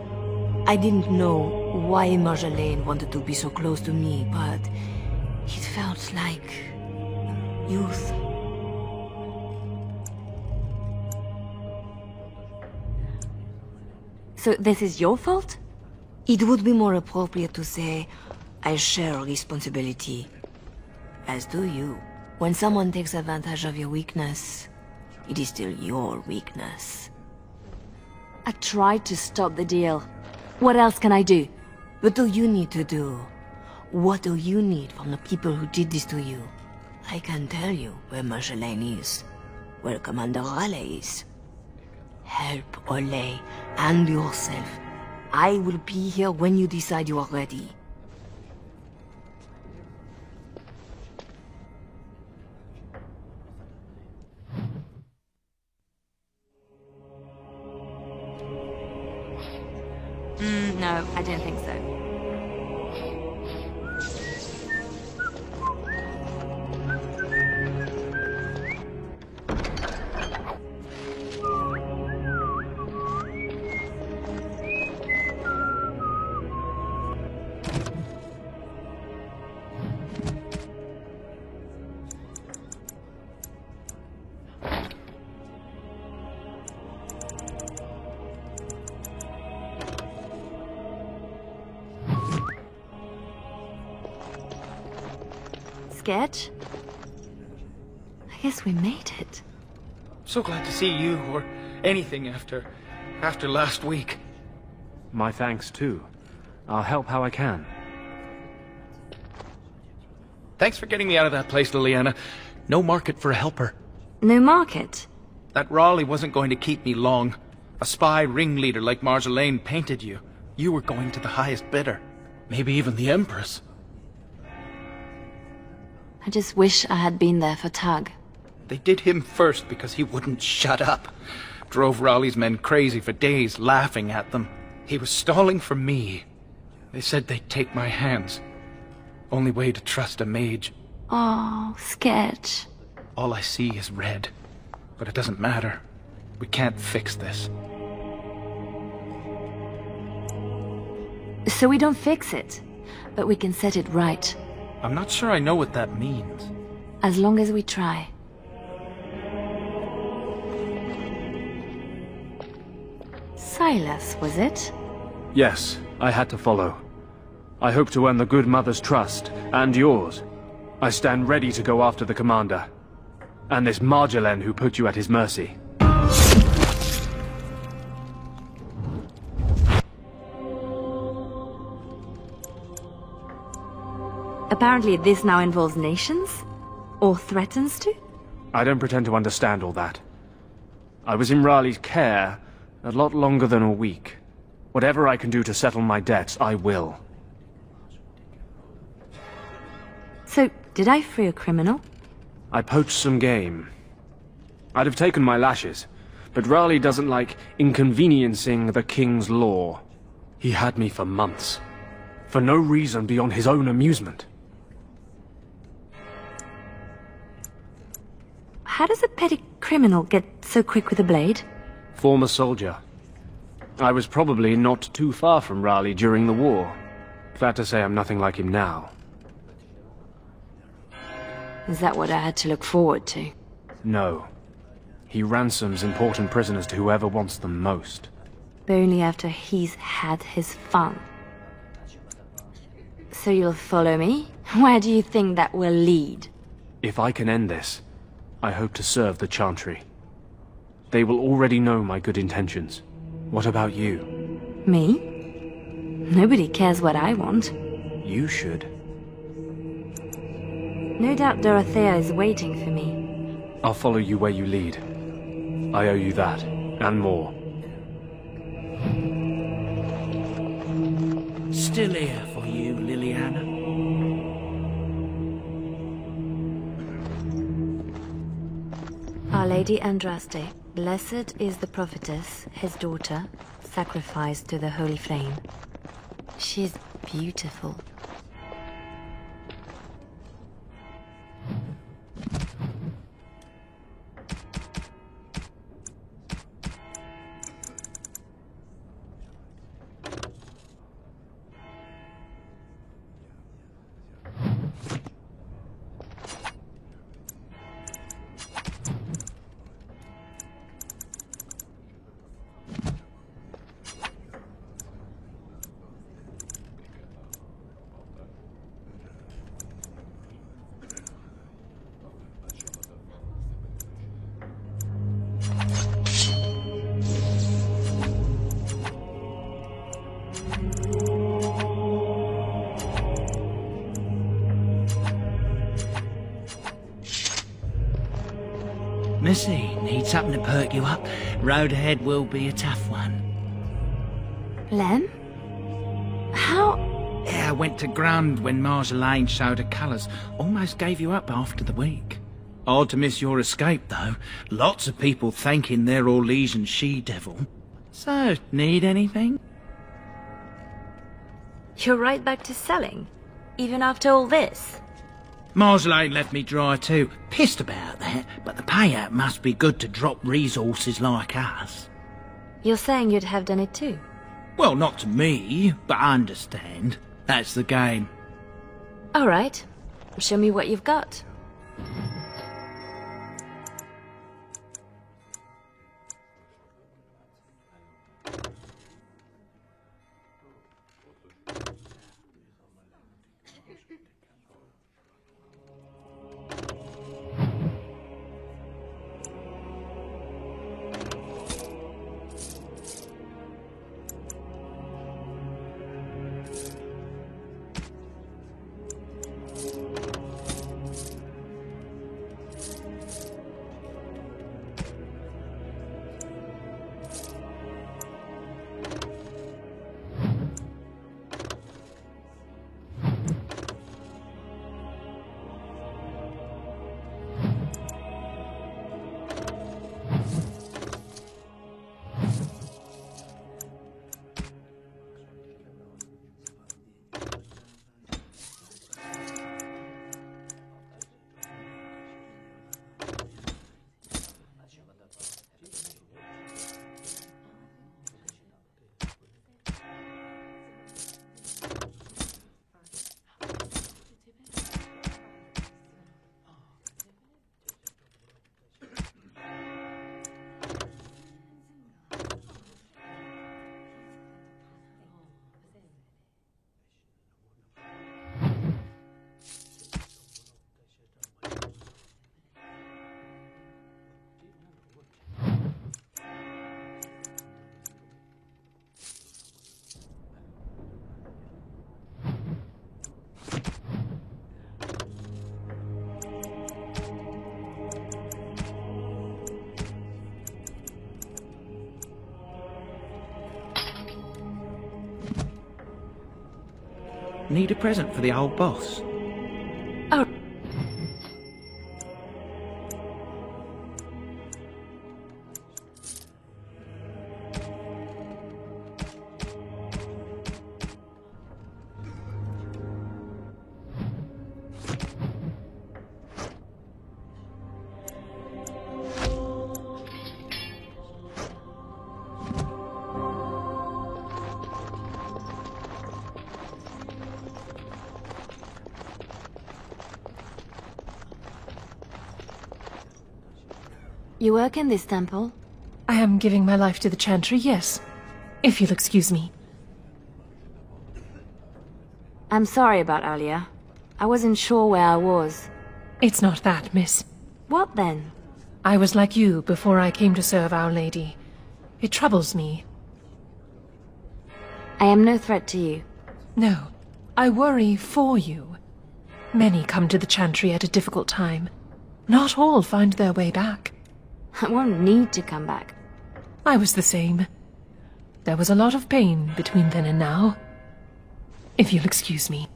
I didn't know why Marjolaine wanted to be so close to me, but it felt like youth. So this is your fault? It would be more appropriate to say, I share responsibility. As do you. When someone takes advantage of your weakness, it is still your weakness. I tried to stop the deal. What else can I do? What do you need to do? What do you need from the people who did this to you? I can tell you where Marjolaine is, where Commander Raleigh is. Help Orlais and yourself. I will be here when you decide you are ready. No, I don't think so. Sketch. I guess we made it. So glad to see you, or anything after last week. My thanks, too. I'll help how I can. Thanks for getting me out of that place, Liliana. No market for a helper. No market? That Raleigh wasn't going to keep me long. A spy ringleader like Marjolaine painted you. You were going to the highest bidder. Maybe even the Empress. I just wish I had been there for Tug. They did him first because he wouldn't shut up. Drove Raleigh's men crazy for days, laughing at them. He was stalling for me. They said they'd take my hands. Only way to trust a mage. Oh, Sketch. All I see is red. But it doesn't matter. We can't fix this. So we don't fix it, but we can set it right. I'm not sure I know what that means. As long as we try. Silas, was it? Yes, I had to follow. I hope to earn the good mother's trust, and yours. I stand ready to go after the commander. And this Marjolaine who put you at his mercy. Apparently this now involves nations? Or threatens to? I don't pretend to understand all that. I was in Raleigh's care a lot longer than a week. Whatever I can do to settle my debts, I will. So, did I free a criminal? I poached some game. I'd have taken my lashes, but Raleigh doesn't like inconveniencing the king's law. He had me for months. For no reason beyond his own amusement. How does a petty criminal get so quick with a blade? Former soldier. I was probably not too far from Raleigh during the war. Glad to say I'm nothing like him now. Is that what I had to look forward to? No. He ransoms important prisoners to whoever wants them most. But only after he's had his fun. So you'll follow me? Where do you think that will lead? If I can end this, I hope to serve the Chantry. They will already know my good intentions. What about you? Me? Nobody cares what I want. You should. No doubt Dorothea is waiting for me. I'll follow you where you lead. I owe you that, and more. Still here for you, Liliana. Our Lady Andraste, blessed is the prophetess, his daughter, sacrificed to the holy flame. She is beautiful. Missy, need something to perk you up. Road ahead will be a tough one. Lem? How? Yeah, I went to ground when Marjolaine showed her colours. Almost gave you up after the week. Odd to miss your escape, though. Lots of people thanking their Orlesian she-devil. So, need anything? You're right back to selling? Even after all this? Marjolaine left me dry too. Pissed about that, but the payout must be good to drop resources like us. You're saying you'd have done it too? Well, not to me, but I understand. That's the game. All right. Show me what you've got. Need a present for the old boss. Oh. You work in this temple? I am giving my life to the Chantry, yes. If you'll excuse me. I'm sorry about earlier. I wasn't sure where I was. It's not that, miss. What then? I was like you before I came to serve Our Lady. It troubles me. I am no threat to you. No, I worry for you. Many come to the Chantry at a difficult time. Not all find their way back. I won't need to come back. I was the same. There was a lot of pain between then and now. If you'll excuse me.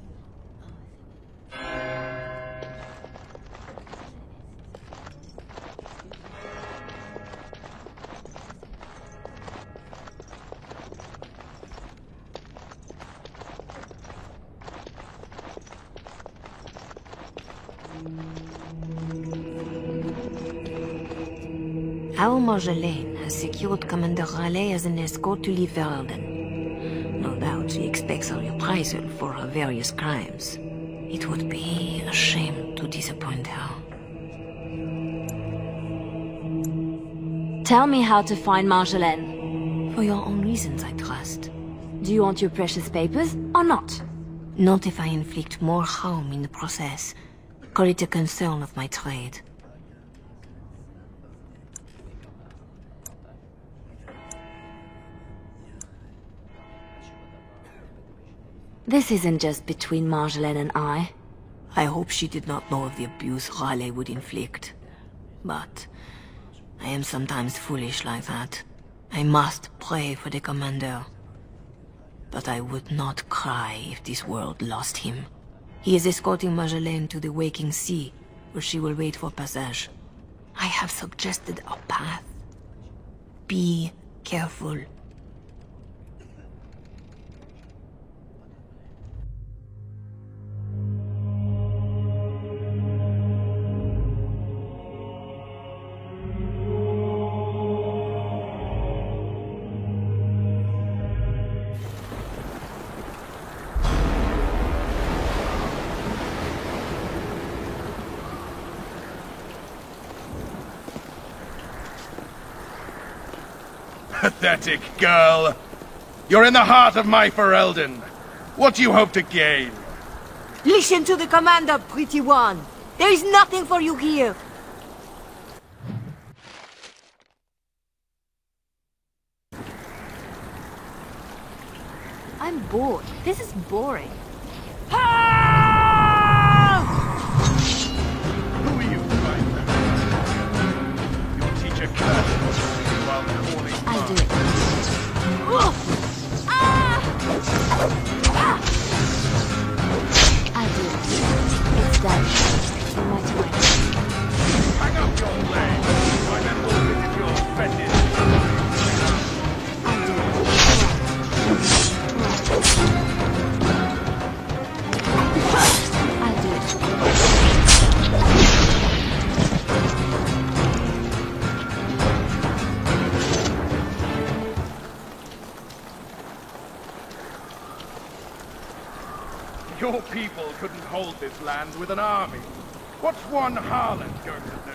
Our Marjolaine has secured Commander Raleigh as an escort to leave Ferelden. No doubt she expects a reprisal for her various crimes. It would be a shame to disappoint her. Tell me how to find Marjolaine. For your own reasons, I trust. Do you want your precious papers, or not? Not if I inflict more harm in the process. Call it a concern of my trade. This isn't just between Marjolaine and I. I hope she did not know of the abuse Raleigh would inflict. But I am sometimes foolish like that. I must pray for the commander. But I would not cry if this world lost him. He is escorting Marjolaine to the Waking Sea, where she will wait for passage. I have suggested a path. Be careful. Pathetic girl! You're in the heart of my Ferelden. What do you hope to gain? Listen to the commander, pretty one. There is nothing for you here. I'm bored. This is boring. Who are you, Finder? Your teacher cursed while calling I'll do mine. it. I'll do it. It's done. On my way. Hang up your blade. My men will visit your offended. I'll do it. I'll do it. Your people couldn't hold this land with an army. What's one harlot going to do?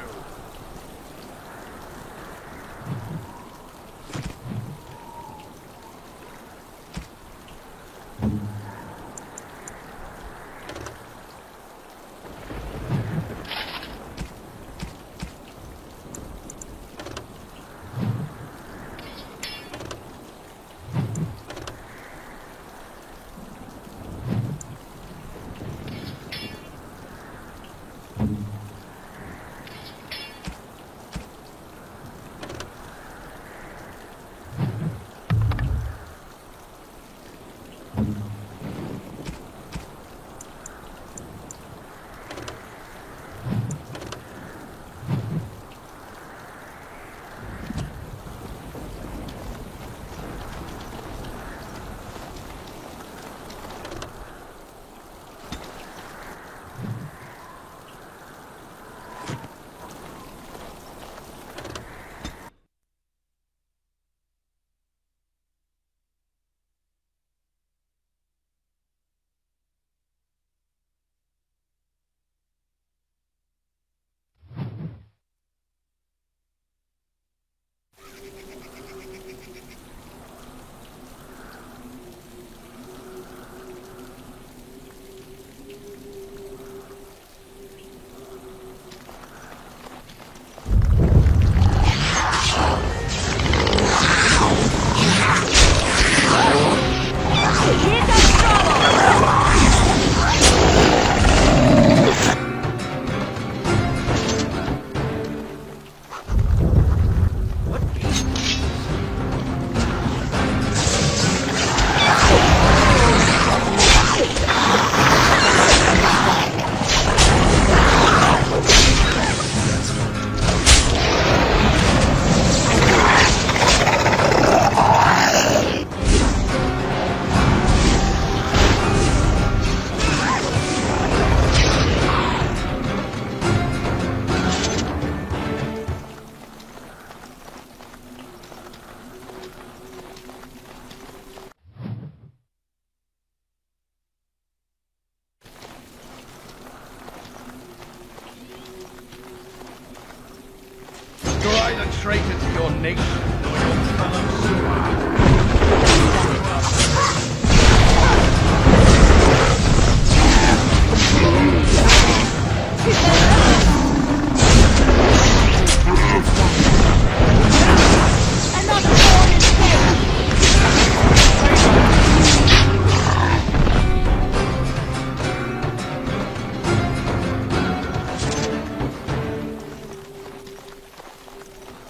neither traitor to your nation nor your fellow squad.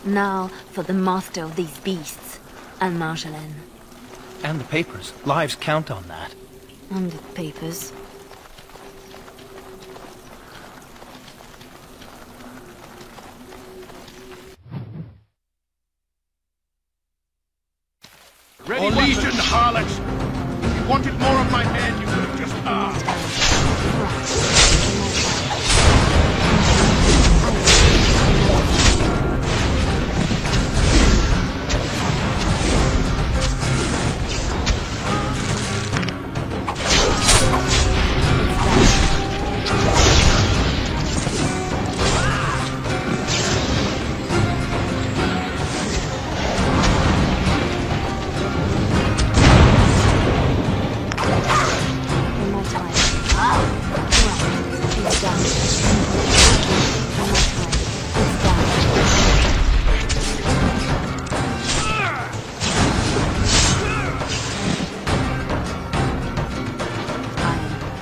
Now for the master of these beasts, Al-Marjolaine. And the papers. Lives count on that. And the papers. Ready, Legion harlots! If you wanted more of my men, you could have just asked.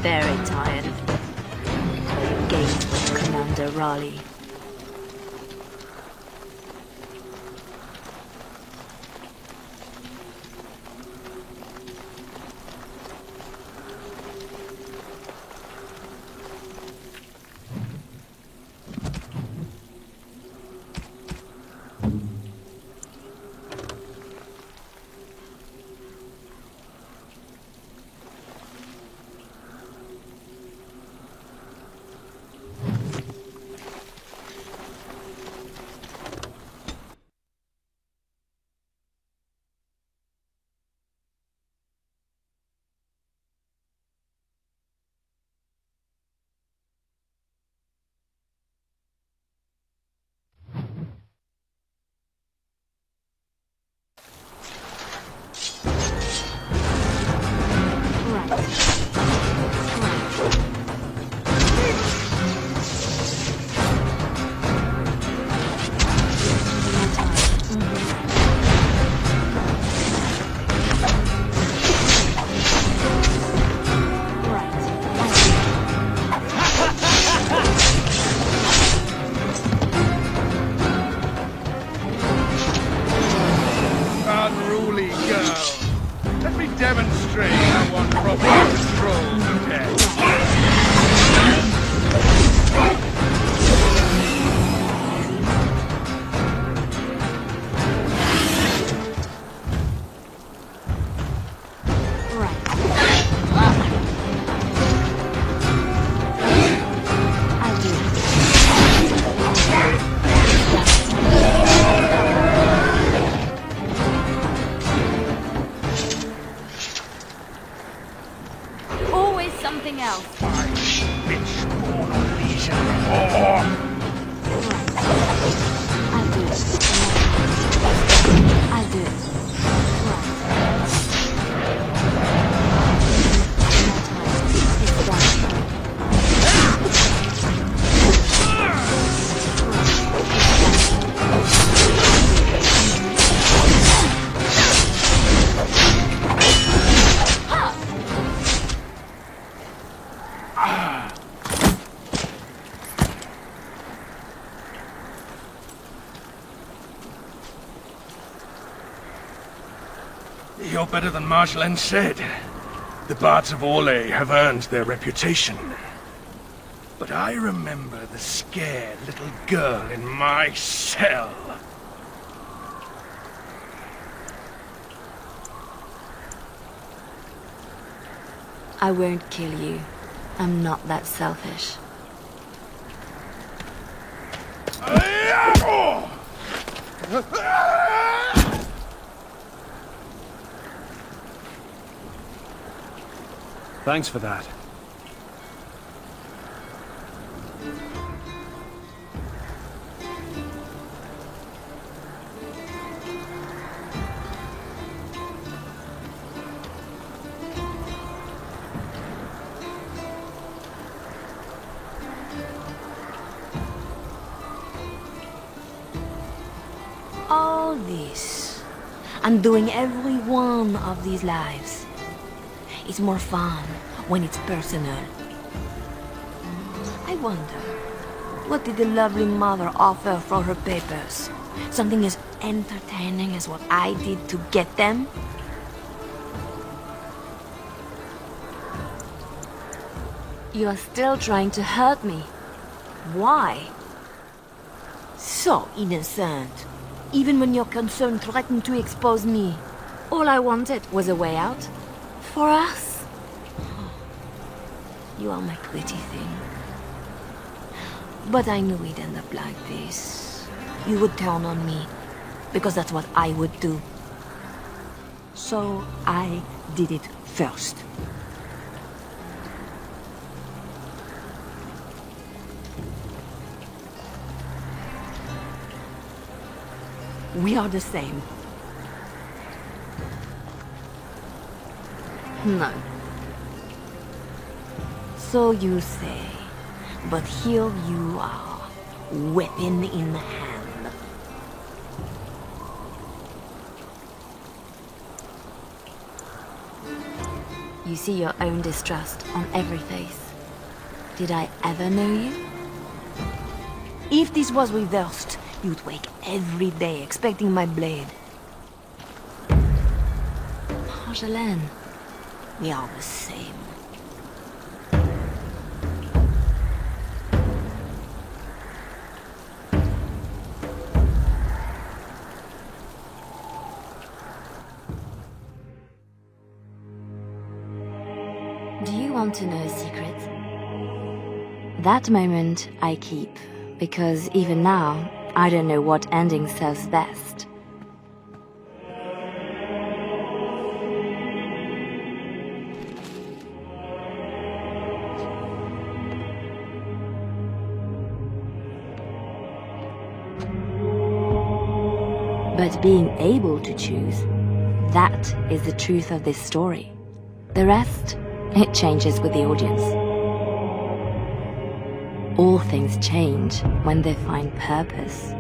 Very tired of playing games with Commander Raleigh. Demonstrate how one properly controls a pet. Something else. Bitch-born legion whore! I'll do it. I'll do it. It's done. You're better than Marjolaine said. The Bards of Orlais have earned their reputation. But I remember the scared little girl in my cell. I won't kill you. I'm not that selfish. Thanks for that. all this, undoing every one of these lives. It's more fun when it's personal. I wonder, what did the lovely mother offer for her papers? Something as entertaining as what I did to get them? You are still trying to hurt me. Why? So innocent. Even when your concern threatened to expose me. All I wanted was a way out. For us. You are my pretty thing. But I knew we'd end up like this. You would turn on me, because that's what I would do. So I did it first. We are the same. No. So you say, but here you are, weapon in hand. You see your own distrust on every face. Did I ever know you? If this was reversed, you'd wake every day expecting my blade. Marjolaine, we are the same. Do you want to know a secret? That moment I keep, because even now, I don't know what ending serves best. But being able to choose, that is the truth of this story. The rest, it changes with the audience. All things change when they find purpose.